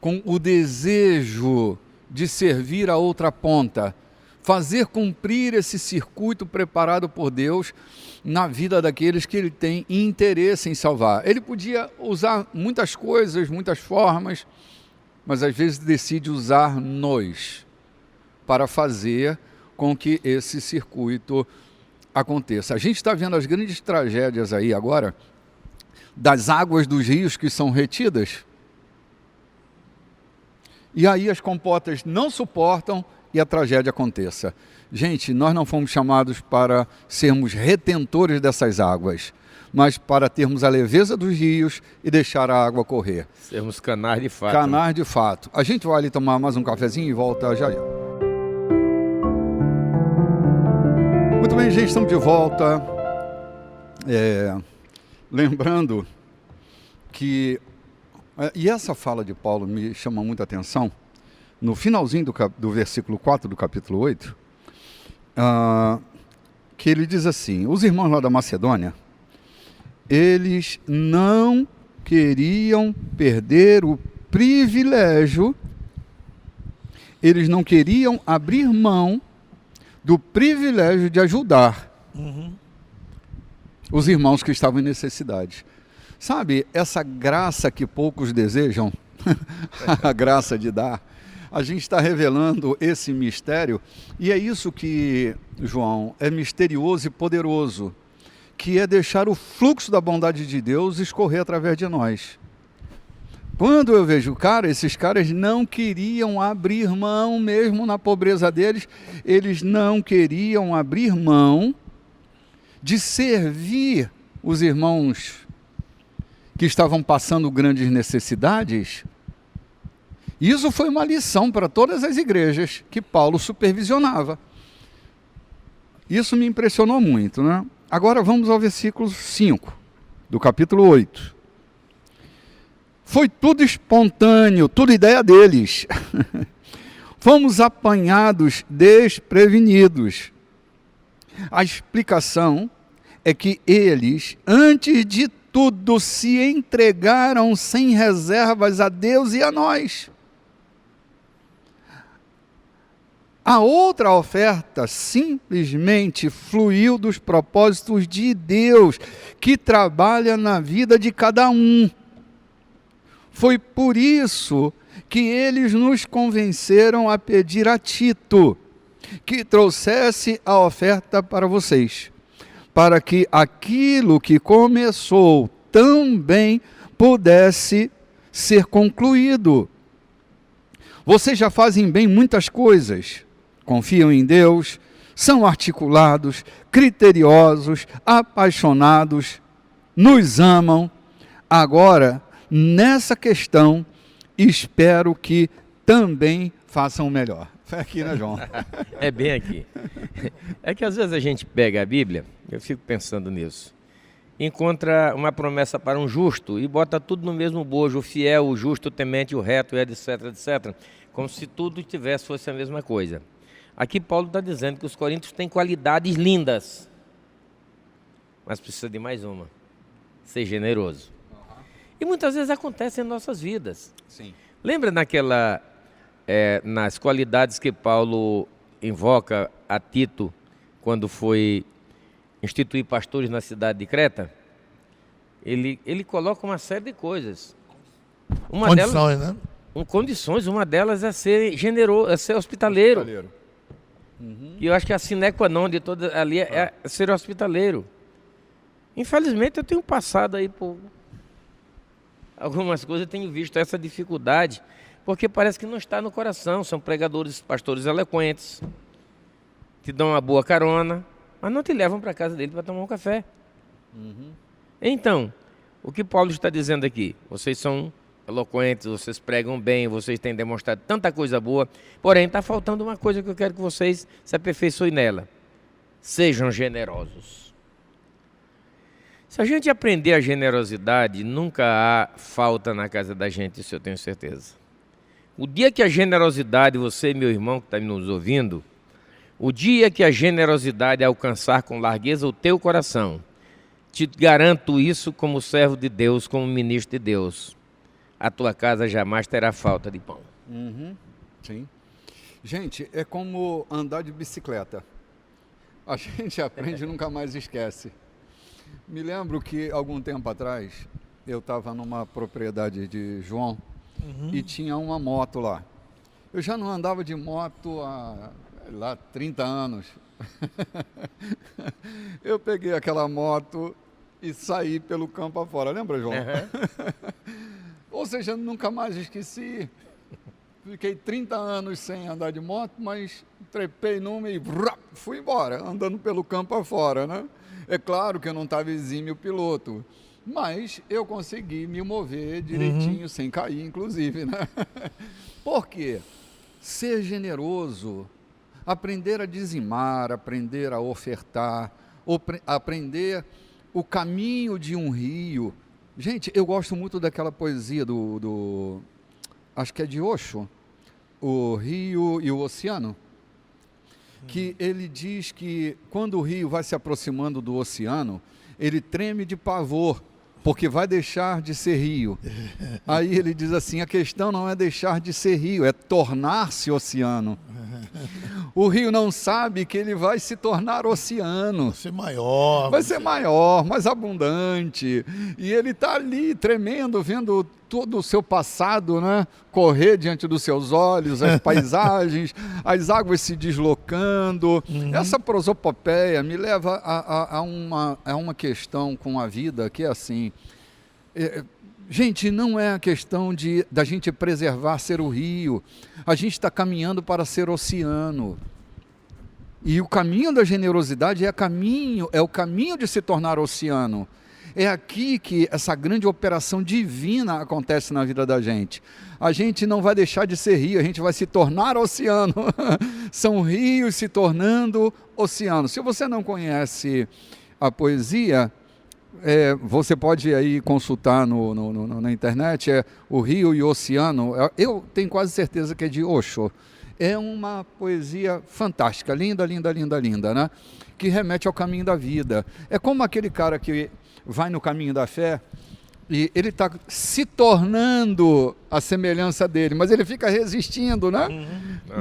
com o desejo de servir a outra ponta, fazer cumprir esse circuito preparado por Deus na vida daqueles que Ele tem interesse em salvar. Ele podia usar muitas coisas, muitas formas, mas às vezes decide usar-nos para fazer com que esse circuito aconteça. A gente está vendo as grandes tragédias aí agora, das águas dos rios que são retidas, e aí as comportas não suportam e a tragédia aconteça. Gente, nós não fomos chamados para sermos retentores dessas águas, mas para termos a leveza dos rios e deixar a água correr. Sermos canais de fato. Canais de fato. A gente vai ali tomar mais um cafezinho e volta já. Muito bem, gente, estamos de volta. Lembrando que, e essa fala de Paulo me chama muita atenção, no finalzinho do versículo 4 do capítulo 8, que ele diz assim: os irmãos lá da Macedônia, eles não queriam perder o privilégio, eles não queriam abrir mão do privilégio de ajudar os irmãos que estavam em necessidade. Sabe, essa graça que poucos desejam, a graça de dar, a gente está revelando esse mistério, e é isso que, João, é misterioso e poderoso, que é deixar o fluxo da bondade de Deus escorrer através de nós. Quando eu vejo esses caras não queriam abrir mão, mesmo na pobreza deles, eles não queriam abrir mão de servir os irmãos que estavam passando grandes necessidades. Isso foi uma lição para todas as igrejas que Paulo supervisionava. Isso me impressionou muito, né? Agora vamos ao versículo 5 do capítulo 8. Foi tudo espontâneo, tudo ideia deles. Fomos apanhados desprevenidos. A explicação é que eles, antes de tudo, se entregaram sem reservas a Deus e a nós. A outra oferta simplesmente fluiu dos propósitos de Deus, que trabalha na vida de cada um. Foi por isso que eles nos convenceram a pedir a Tito que trouxesse a oferta para vocês, para que aquilo que começou também pudesse ser concluído. Vocês já fazem bem muitas coisas, confiam em Deus, são articulados, criteriosos, apaixonados, nos amam. Agora, nessa questão, espero que também façam melhor. Foi aqui, né, João? É bem aqui. É que às vezes a gente pega a Bíblia, eu fico pensando nisso, encontra uma promessa para um justo e bota tudo no mesmo bojo, o fiel, o justo, o temente, o reto, etc, etc, como se tudo fosse a mesma coisa. Aqui Paulo está dizendo que os coríntios têm qualidades lindas, mas precisa de mais uma: ser generoso. E muitas vezes acontece em nossas vidas. Sim. Lembra nas qualidades que Paulo invoca a Tito quando foi instituir pastores na cidade de Creta? Ele coloca uma série de coisas. Condições, né? Condições, uma delas é ser generoso, é ser hospitaleiro. E eu acho que a sine qua non de toda ali é ser hospitaleiro. Infelizmente eu tenho passado aí por algumas coisas, eu tenho visto essa dificuldade, porque parece que não está no coração. São pregadores, pastores eloquentes, te dão uma boa carona, mas não te levam para a casa dele para tomar um café. Então, o que Paulo está dizendo aqui? Vocês são eloquentes, vocês pregam bem, vocês têm demonstrado tanta coisa boa, porém está faltando uma coisa que eu quero que vocês se aperfeiçoem nela. Sejam generosos. Se a gente aprender a generosidade, nunca há falta na casa da gente, isso eu tenho certeza. O dia que a generosidade, você, meu irmão que está nos ouvindo, o dia que a generosidade alcançar com largueza o teu coração, te garanto isso como servo de Deus, como ministro de Deus, a tua casa jamais terá falta de pão. Sim. Gente, é como andar de bicicleta. A gente aprende e nunca mais esquece. Me lembro que algum tempo atrás eu estava numa propriedade de João e tinha uma moto lá. Eu já não andava de moto há 30 anos. Eu peguei aquela moto e saí pelo campo afora. Lembra, João? Ou seja, nunca mais esqueci. Fiquei 30 anos sem andar de moto, mas trepei numa e fui embora, andando pelo campo afora, né? É claro que eu não estava exímio piloto, mas eu consegui me mover direitinho, sem cair, inclusive, né? Por quê? Ser generoso, aprender a dizimar, aprender a ofertar, aprender o caminho de um rio. Gente, eu gosto muito daquela poesia acho que é de Osho, O Rio e o Oceano, que ele diz que quando o rio vai se aproximando do oceano, ele treme de pavor, porque vai deixar de ser rio. Aí ele diz assim, a questão não é deixar de ser rio, é tornar-se oceano. O rio não sabe que ele vai se tornar oceano. Vai ser maior. Vai ser maior, mais abundante. E ele está ali tremendo, vendo todo o seu passado, né, correr diante dos seus olhos, as paisagens, as águas se deslocando. Essa prosopopeia me leva a uma questão com a vida que é assim. Gente, não é a questão da gente preservar ser o rio. A gente está caminhando para ser oceano. E o caminho da generosidade é o caminho de se tornar oceano. É aqui que essa grande operação divina acontece na vida da gente. A gente não vai deixar de ser rio, a gente vai se tornar oceano. São rios se tornando oceano. Se você não conhece a poesia, você pode aí consultar na internet, O Rio e o Oceano. Eu tenho quase certeza que é de Osho. É uma poesia fantástica, linda, linda, linda, linda, né? Que remete ao caminho da vida. É como aquele cara que vai no caminho da fé e ele está se tornando a semelhança dele, mas ele fica resistindo, né?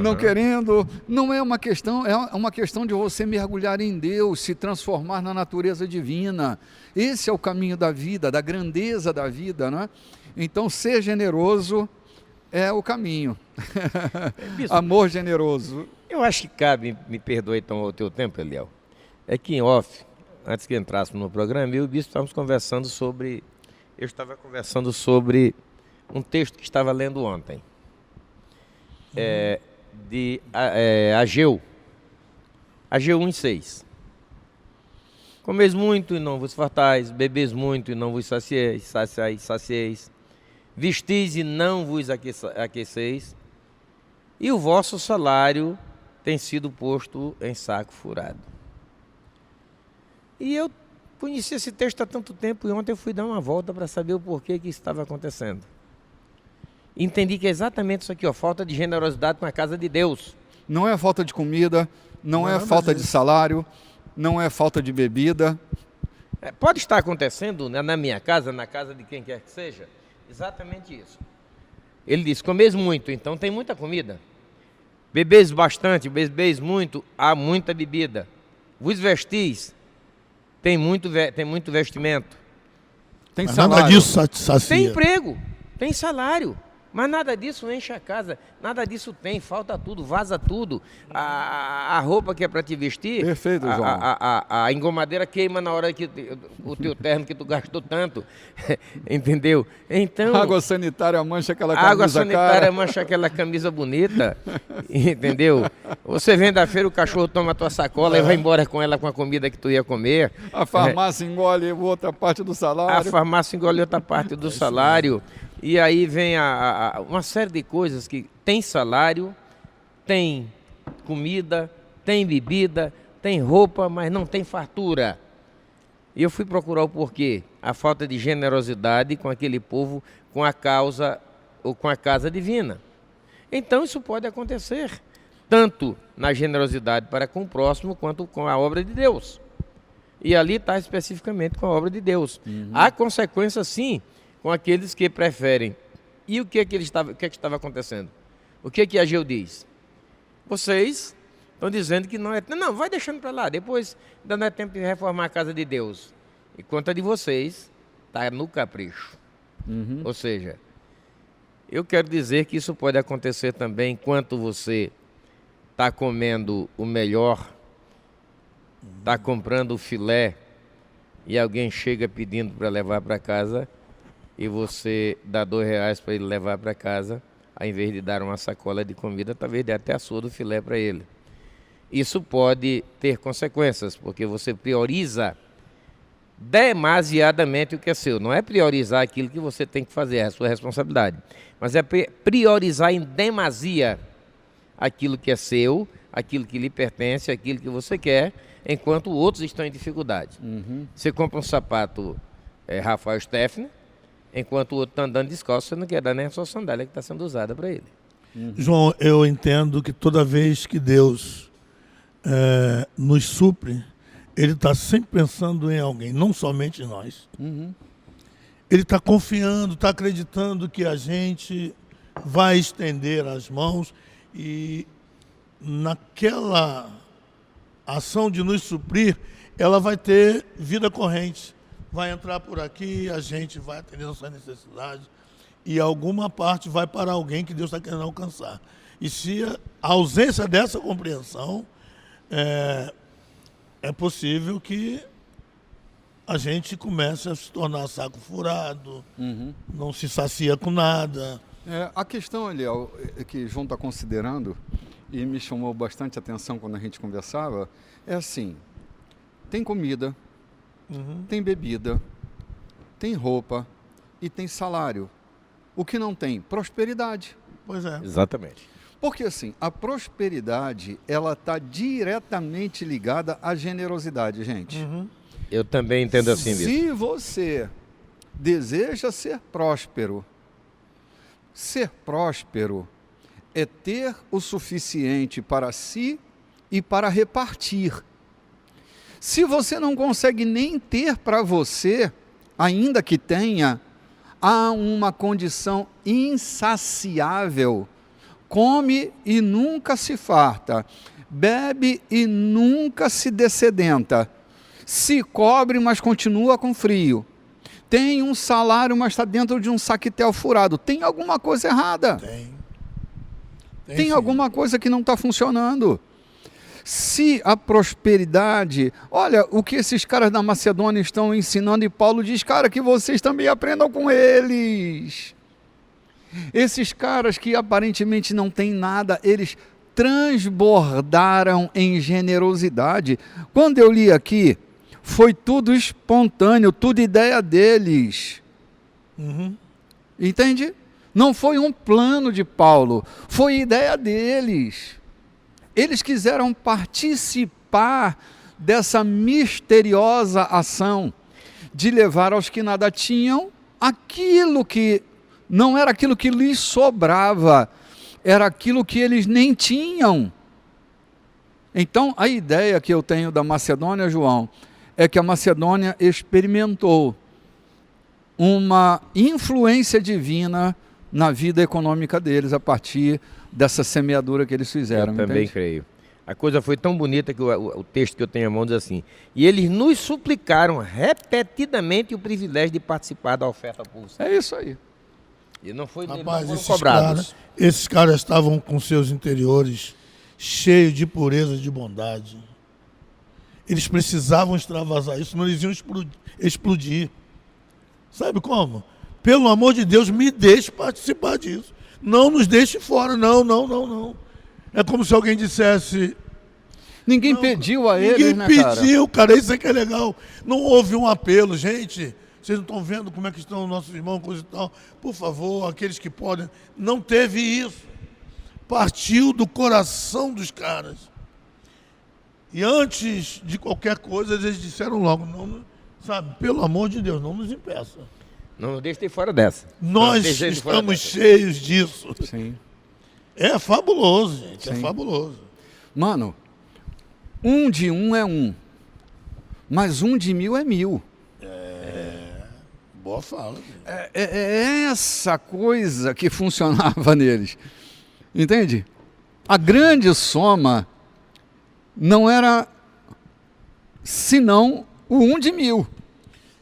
Não querendo. Não é uma questão, é uma questão de você mergulhar em Deus, se transformar na natureza divina. Esse é o caminho da vida, da grandeza da vida, né? Então, ser generoso é o caminho. Amor generoso. Eu acho que cabe, me perdoe então o teu tempo, Eliel, é que em off, antes que entrássemos no programa, eu e o Bispo estávamos conversando sobre... Eu estava conversando sobre um texto que estava lendo ontem, de Ageu 1:6. Comeis muito e não vos fartais, bebeis muito e não vos sacieis, vestis e não vos aqueceis, e o vosso salário tem sido posto em saco furado. E eu conheci esse texto há tanto tempo e ontem eu fui dar uma volta para saber o porquê que isso estava acontecendo. Entendi que é exatamente isso aqui, falta de generosidade com a casa de Deus. Não é falta de comida, não é falta de salário, não é falta de bebida. Pode estar acontecendo, né, na minha casa, na casa de quem quer que seja, exatamente isso. Ele diz, comeis muito, então tem muita comida. Bebeis bastante, bebeis muito, há muita bebida. Vos vestis, tem muito vestimento. Tem mas salário. nada disso sacia. Tem emprego. Tem salário. Mas nada disso enche a casa, nada disso tem, falta tudo, vaza tudo. A roupa que é para te vestir, perfeito, João. A engomadeira queima na hora que o teu terno que tu gastou tanto, entendeu? Então, água sanitária mancha aquela camisa água sanitária cara. mancha aquela camisa bonita, entendeu? Você vem da feira, o cachorro toma a tua sacola e vai embora com ela com a comida que tu ia comer. A farmácia engole outra parte do salário. A farmácia engole outra parte do salário. E aí vem uma série de coisas que tem salário, tem comida, tem bebida, tem roupa, mas não tem fartura. E eu fui procurar o porquê. A falta de generosidade com aquele povo, com a causa ou com a casa divina. Então isso pode acontecer, tanto na generosidade para com o próximo, quanto com a obra de Deus. E ali está especificamente com a obra de Deus. Há consequência, sim, com aqueles que preferem. E o que é que estava acontecendo? O que é que Ageu diz? Vocês estão dizendo que não é... Não, vai deixando para lá, depois ainda não é tempo de reformar a casa de Deus. E quanto a de vocês, está no capricho. Ou seja, eu quero dizer que isso pode acontecer também enquanto você está comendo o melhor, está comprando o filé, e alguém chega pedindo para levar para casa, e você dá R$2 para ele levar para casa, ao invés de dar uma sacola de comida, talvez dê até a sua do filé para ele. Isso pode ter consequências, porque você prioriza demasiadamente o que é seu. Não é priorizar aquilo que você tem que fazer, é a sua responsabilidade. Mas é priorizar em demasia aquilo que é seu, aquilo que lhe pertence, aquilo que você quer, enquanto outros estão em dificuldade. Você compra um sapato Rafael Stephanie, enquanto o outro está andando descalço, você não quer dar nem a sua sandália que está sendo usada para ele. João, eu entendo que toda vez que Deus nos supre, Ele está sempre pensando em alguém, não somente em nós. Ele está confiando, está acreditando que a gente vai estender as mãos e naquela ação de nos suprir, ela vai ter vida corrente. Vai entrar por aqui, a gente vai atender a sua necessidade e alguma parte vai para alguém que Deus está querendo alcançar. E se a ausência dessa compreensão, é possível que a gente comece a se tornar saco furado, não se sacia com nada. A questão, Eliel, que João está considerando, e me chamou bastante atenção quando a gente conversava, é assim, tem comida, tem bebida, tem roupa e tem salário. O que não tem? Prosperidade. Pois é. Exatamente. Porque assim, a prosperidade, ela está diretamente ligada à generosidade, gente. Eu também entendo assim, Se Bispo. você deseja ser próspero é ter o suficiente para si e para repartir. Se você não consegue nem ter para você, ainda que tenha, há uma condição insaciável. Come e nunca se farta, bebe e nunca se dessedenta, se cobre, mas continua com frio, tem um salário, mas está dentro de um saquetel furado. Tem alguma coisa errada. Tem alguma coisa que não está funcionando. Se a prosperidade... Olha, o que esses caras da Macedônia estão ensinando, e Paulo diz, cara, que vocês também aprendam com eles. Esses caras que aparentemente não têm nada, eles transbordaram em generosidade. Quando eu li aqui, foi tudo espontâneo, tudo ideia deles. Entende? Não foi um plano de Paulo, foi ideia deles. Eles quiseram participar dessa misteriosa ação de levar aos que nada tinham aquilo que não era aquilo que lhes sobrava, era aquilo que eles nem tinham. Então, a ideia que eu tenho da Macedônia, João, é que a Macedônia experimentou uma influência divina na vida econômica deles a partir dessa semeadura que eles fizeram. Eu também creio. A coisa foi tão bonita que o texto que eu tenho à mão diz assim: e eles nos suplicaram repetidamente o privilégio de participar da oferta pública. É isso aí. E não foi Rapaz, não foram cobrados. Esses caras estavam com seus interiores cheios de pureza e de bondade. Eles precisavam extravasar isso, senão eles iam explodir. Sabe como? Pelo amor de Deus, me deixe participar disso. Não nos deixe fora, não. É como se alguém dissesse... Ninguém pediu a eles, né, Ninguém cara? pediu, cara, isso é que é legal. Não houve um apelo, gente... Vocês não estão vendo como é que estão os nossos irmãos, coisa e tal. Por favor, aqueles que podem. Não teve isso. Partiu do coração dos caras. E antes de qualquer coisa, eles disseram logo, não, sabe, pelo amor de Deus, não nos impeça. Não nos deixe de fora dessa. Nós estamos cheios disso. Sim. É fabuloso, gente. Sim. É fabuloso. Mano, 1 de 1 é 1. Mas 1 de 1000 é 1000. Boa fala. É essa coisa que funcionava neles. Entende? A grande soma não era senão o 1 de 1000.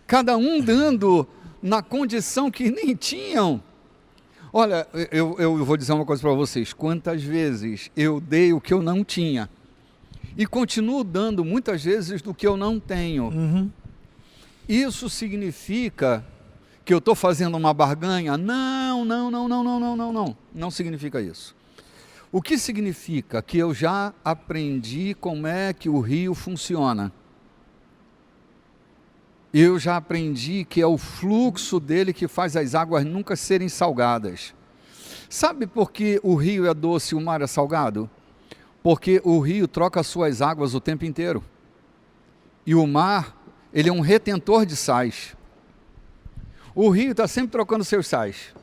Cada um dando na condição que nem tinham. Olha, eu vou dizer uma coisa para vocês. Quantas vezes eu dei o que eu não tinha. E continuo dando muitas vezes do que eu não tenho. Uhum. Isso significa que eu estou fazendo uma barganha? Não. Não significa isso. O que significa? Que eu já aprendi como é que o rio funciona. Eu já aprendi que é o fluxo dele que faz as águas nunca serem salgadas. Sabe por que o rio é doce e o mar é salgado? Porque o rio troca suas águas o tempo inteiro. E o mar, ele é um retentor de sais. O rio está sempre trocando seus sais.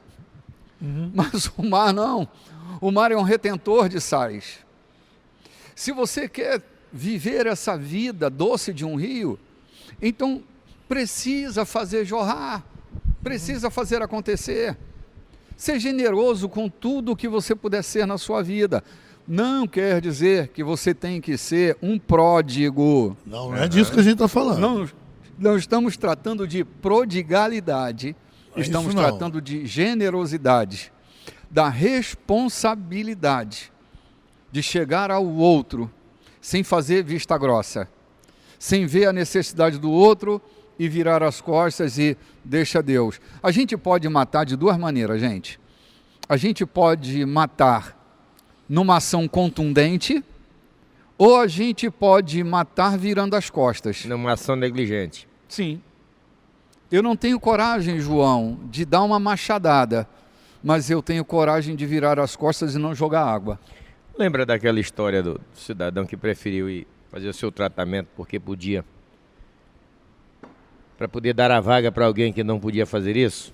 Mas o mar não. O mar é um retentor de sais. Se você quer viver essa vida doce de um rio, então precisa fazer jorrar, precisa fazer acontecer. Ser generoso com tudo o que você puder ser na sua vida. Não quer dizer que você tem que ser um pródigo. Não é disso que a gente está falando. Não estamos tratando de prodigalidade, estamos tratando de generosidade, da responsabilidade de chegar ao outro sem fazer vista grossa, sem ver a necessidade do outro e virar as costas e deixa Deus. A gente pode matar de duas maneiras, gente. A gente pode matar numa ação contundente, ou a gente pode matar virando as costas. Numa ação negligente. Sim. Eu não tenho coragem, João, de dar uma machadada, mas eu tenho coragem de virar as costas e não jogar água. Lembra daquela história do cidadão que preferiu ir fazer o seu tratamento porque podia, para poder dar a vaga para alguém que não podia fazer isso?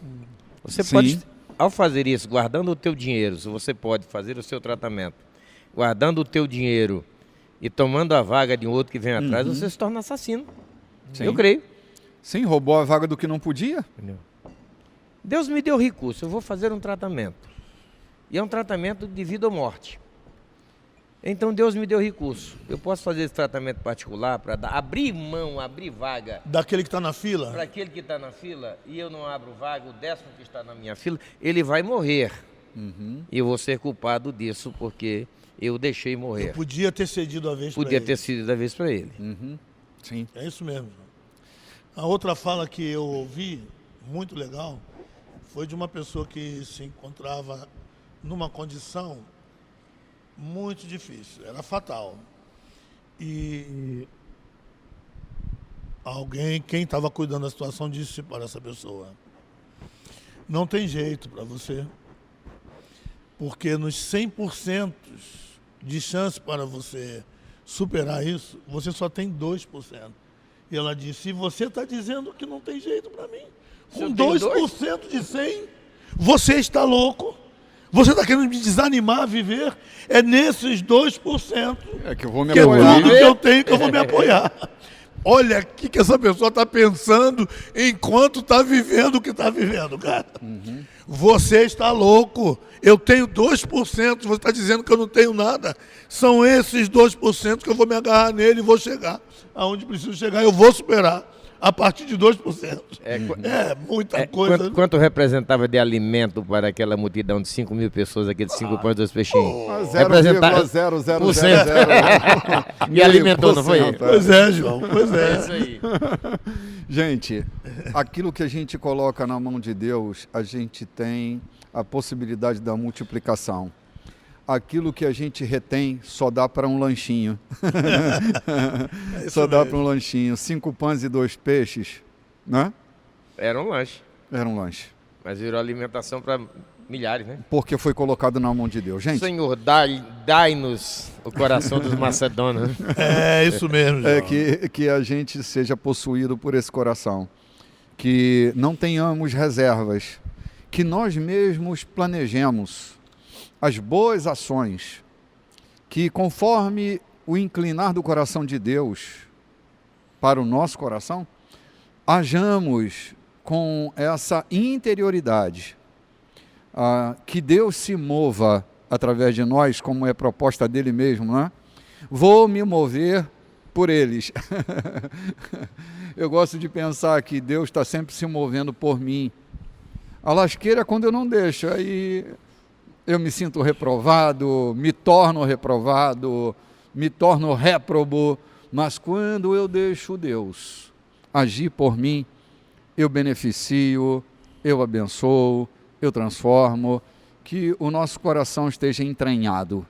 Você pode, ao fazer isso, guardando o teu dinheiro, se você pode fazer o seu tratamento, guardando o teu dinheiro e tomando a vaga de um outro que vem atrás, você se torna assassino. Sim. Eu creio. Sim, roubou a vaga do que não podia. Deus me deu recurso, eu vou fazer um tratamento. E é um tratamento de vida ou morte. Então Deus me deu recurso. Eu posso fazer esse tratamento particular para abrir mão, abrir vaga. Daquele que está na fila? Para aquele que está na fila e eu não abro vaga, o 10º que está na minha fila, ele vai morrer. E eu vou ser culpado disso porque eu deixei morrer. Eu podia ter cedido a vez para ele. Podia ter cedido a vez para ele. Sim. É isso mesmo. A outra fala que eu ouvi, muito legal, foi de uma pessoa que se encontrava numa condição muito difícil, era fatal. E alguém, quem estava cuidando da situação, disse para essa pessoa: não tem jeito para você, porque nos 100% de chance para você superar isso, você só tem 2%. E ela disse: e você está dizendo que não tem jeito para mim? Com 2% de 100, você está louco? Você está querendo me desanimar a viver? É nesses 2%. É que eu vou me que apoiar. É tudo que eu tenho que eu vou me apoiar. Olha o que essa pessoa está pensando enquanto está vivendo o que está vivendo, cara. Você está louco. Eu tenho 2%, você está dizendo que eu não tenho nada. São esses 2% que eu vou me agarrar nele e vou chegar aonde preciso chegar. Eu vou superar. a partir de 2%. Muita coisa. Quanto representava de alimento para aquela multidão de 5 mil pessoas, aqueles 5 pães e 2 peixinhos? 0,0000. E alimentou, não foi? Pois é, João, pois é. Isso aí. Gente, aquilo que a gente coloca na mão de Deus, a gente tem a possibilidade da multiplicação. Aquilo que a gente retém só dá para um lanchinho. Só dá para um lanchinho. 5 pães e 2 peixes, né? Era um lanche. Era um lanche. Mas virou alimentação para milhares, né? Porque foi colocado na mão de Deus. Gente, Senhor, dai-nos o coração dos macedônios. É isso mesmo, João. que a gente seja possuído por esse coração. Que não tenhamos reservas. Que nós mesmos planejemos as boas ações, que conforme o inclinar do coração de Deus para o nosso coração, hajamos com essa interioridade, que Deus se mova através de nós, como é proposta dele mesmo, né? Vou me mover por eles. Eu gosto de pensar que Deus está sempre se movendo por mim. A lasqueira é quando eu não deixo, aí eu me sinto reprovado, me torno réprobo, mas quando eu deixo Deus agir por mim, eu beneficio, eu abençoo, eu transformo, que o nosso coração esteja entranhado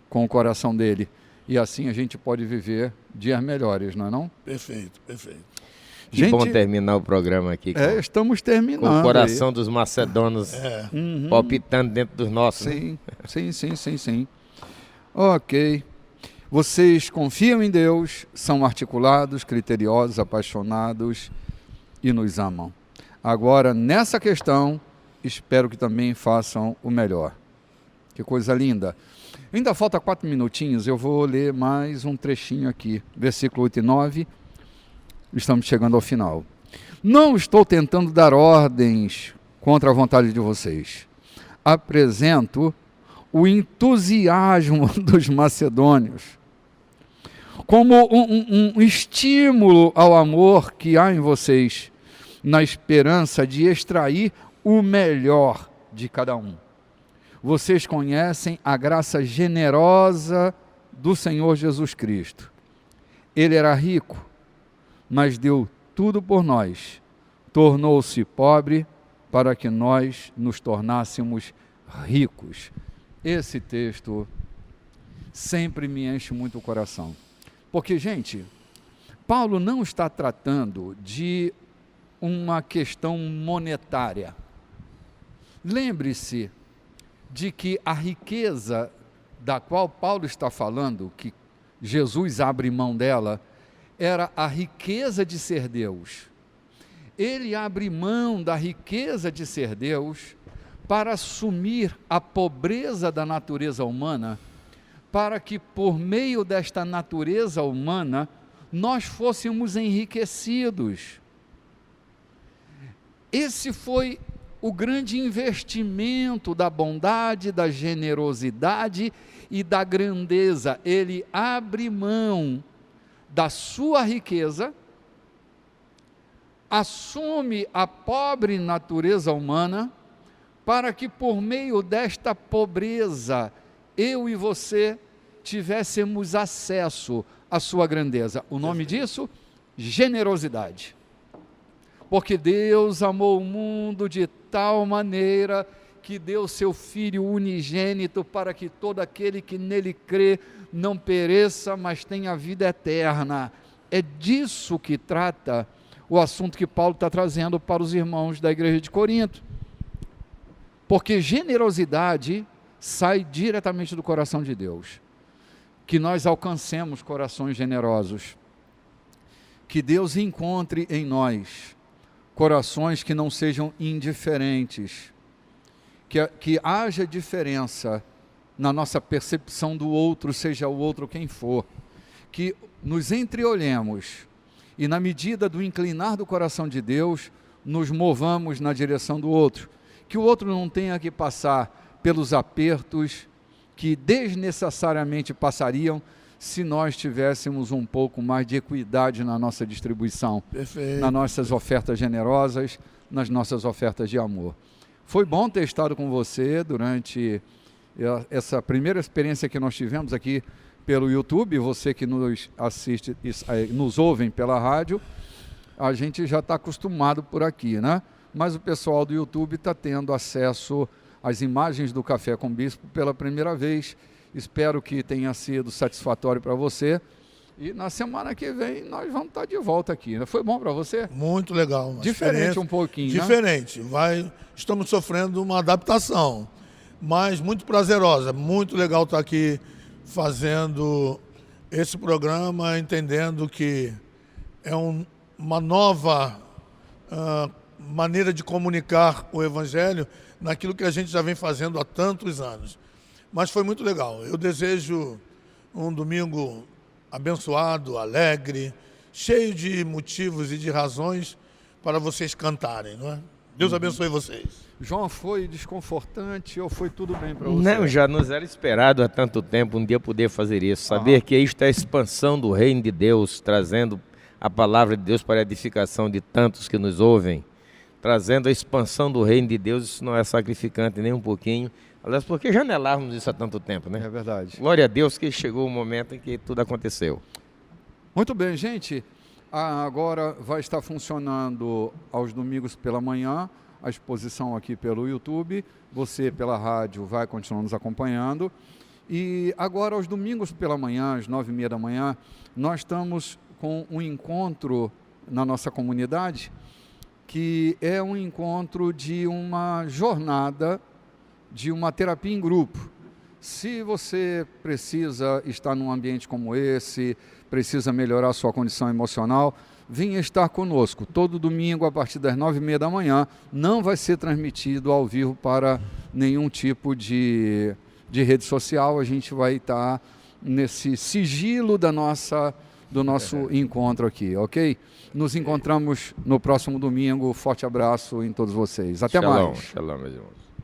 com o coração dele, e assim a gente pode viver dias melhores, não é não? Perfeito, perfeito. Que bom terminar o programa aqui. Estamos terminando. Com o coração dos macedônios palpitando dentro dos nossos. Sim. Ok. Vocês confiam em Deus, são articulados, criteriosos, apaixonados e nos amam. Agora, nessa questão, espero que também façam o melhor. Que coisa linda. Ainda falta 4 minutinhos, eu vou ler mais um trechinho aqui. Versículo 8 e 9. Estamos chegando ao final. Não estou tentando dar ordens contra a vontade de vocês. Apresento o entusiasmo dos macedônios como um estímulo ao amor que há em vocês, na esperança de extrair o melhor de cada um. Vocês conhecem a graça generosa do Senhor Jesus Cristo. Ele era rico, mas deu tudo por nós, tornou-se pobre para que nós nos tornássemos ricos. Esse texto sempre me enche muito o coração. Porque, gente, Paulo não está tratando de uma questão monetária. Lembre-se de que a riqueza da qual Paulo está falando, que Jesus abre mão dela, era a riqueza de ser Deus. Ele abre mão da riqueza de ser Deus para assumir a pobreza da natureza humana, para que por meio desta natureza humana nós fôssemos enriquecidos. Esse foi o grande investimento da bondade, da generosidade e da grandeza. Ele abre mão da sua riqueza, assume a pobre natureza humana, para que por meio desta pobreza, eu e você tivéssemos acesso à sua grandeza. O nome disso? Generosidade. Porque Deus amou o mundo de tal maneira que deu seu Filho unigênito para que todo aquele que nele crê não pereça, mas tenha vida eterna. É disso que trata o assunto que Paulo está trazendo para os irmãos da igreja de Corinto. Porque generosidade sai diretamente do coração de Deus. Que nós alcancemos corações generosos. Que Deus encontre em nós corações que não sejam indiferentes. Que haja diferença na nossa percepção do outro, seja o outro quem for. Que nos entreolhemos e, na medida do inclinar do coração de Deus, nos movamos na direção do outro. Que o outro não tenha que passar pelos apertos que desnecessariamente passariam se nós tivéssemos um pouco mais de equidade na nossa distribuição, Perfeito. nas nossas ofertas generosas, nas nossas ofertas de amor. Foi bom ter estado com você durante essa primeira experiência que nós tivemos aqui pelo YouTube, você que nos assiste, nos ouvem pela rádio, a gente já está acostumado por aqui, né? Mas o pessoal do YouTube está tendo acesso às imagens do Café com Bispo pela primeira vez. Espero que tenha sido satisfatório para você. E na semana que vem nós vamos estar de volta aqui, né? Foi bom para você? Muito legal. Diferente um pouquinho, diferente, né? Estamos sofrendo uma adaptação, mas muito prazerosa. Muito legal estar aqui fazendo esse programa, entendendo que é uma nova maneira de comunicar o Evangelho naquilo que a gente já vem fazendo há tantos anos. Mas foi muito legal. Eu desejo um domingo abençoado, alegre, cheio de motivos e de razões para vocês cantarem, não é? Deus abençoe vocês. João, foi desconfortante ou foi tudo bem para você? Não, já nos era esperado há tanto tempo um dia poder fazer isso. Saber que isto é a expansão do reino de Deus, trazendo a palavra de Deus para a edificação de tantos que nos ouvem. Trazendo a expansão do reino de Deus, isso não é sacrificante nem um pouquinho. Aliás, porque já anelávamos isso há tanto tempo, né? É verdade. Glória a Deus que chegou o momento em que tudo aconteceu. Muito bem, gente. Agora vai estar funcionando aos domingos pela manhã a exposição aqui pelo YouTube. Você, pela rádio, vai continuar nos acompanhando. E agora, aos domingos pela manhã, às 9h30 da manhã, nós estamos com um encontro na nossa comunidade, que é um encontro de uma jornada, de uma terapia em grupo. Se você precisa estar num ambiente como esse, precisa melhorar sua condição emocional, venha estar conosco. Todo domingo, a partir das 9h30 da manhã, não vai ser transmitido ao vivo para nenhum tipo de rede social. A gente vai estar nesse sigilo do nosso encontro aqui, ok? Nos encontramos no próximo domingo. Forte abraço em todos vocês. Até mais. Shalom, meus irmãos.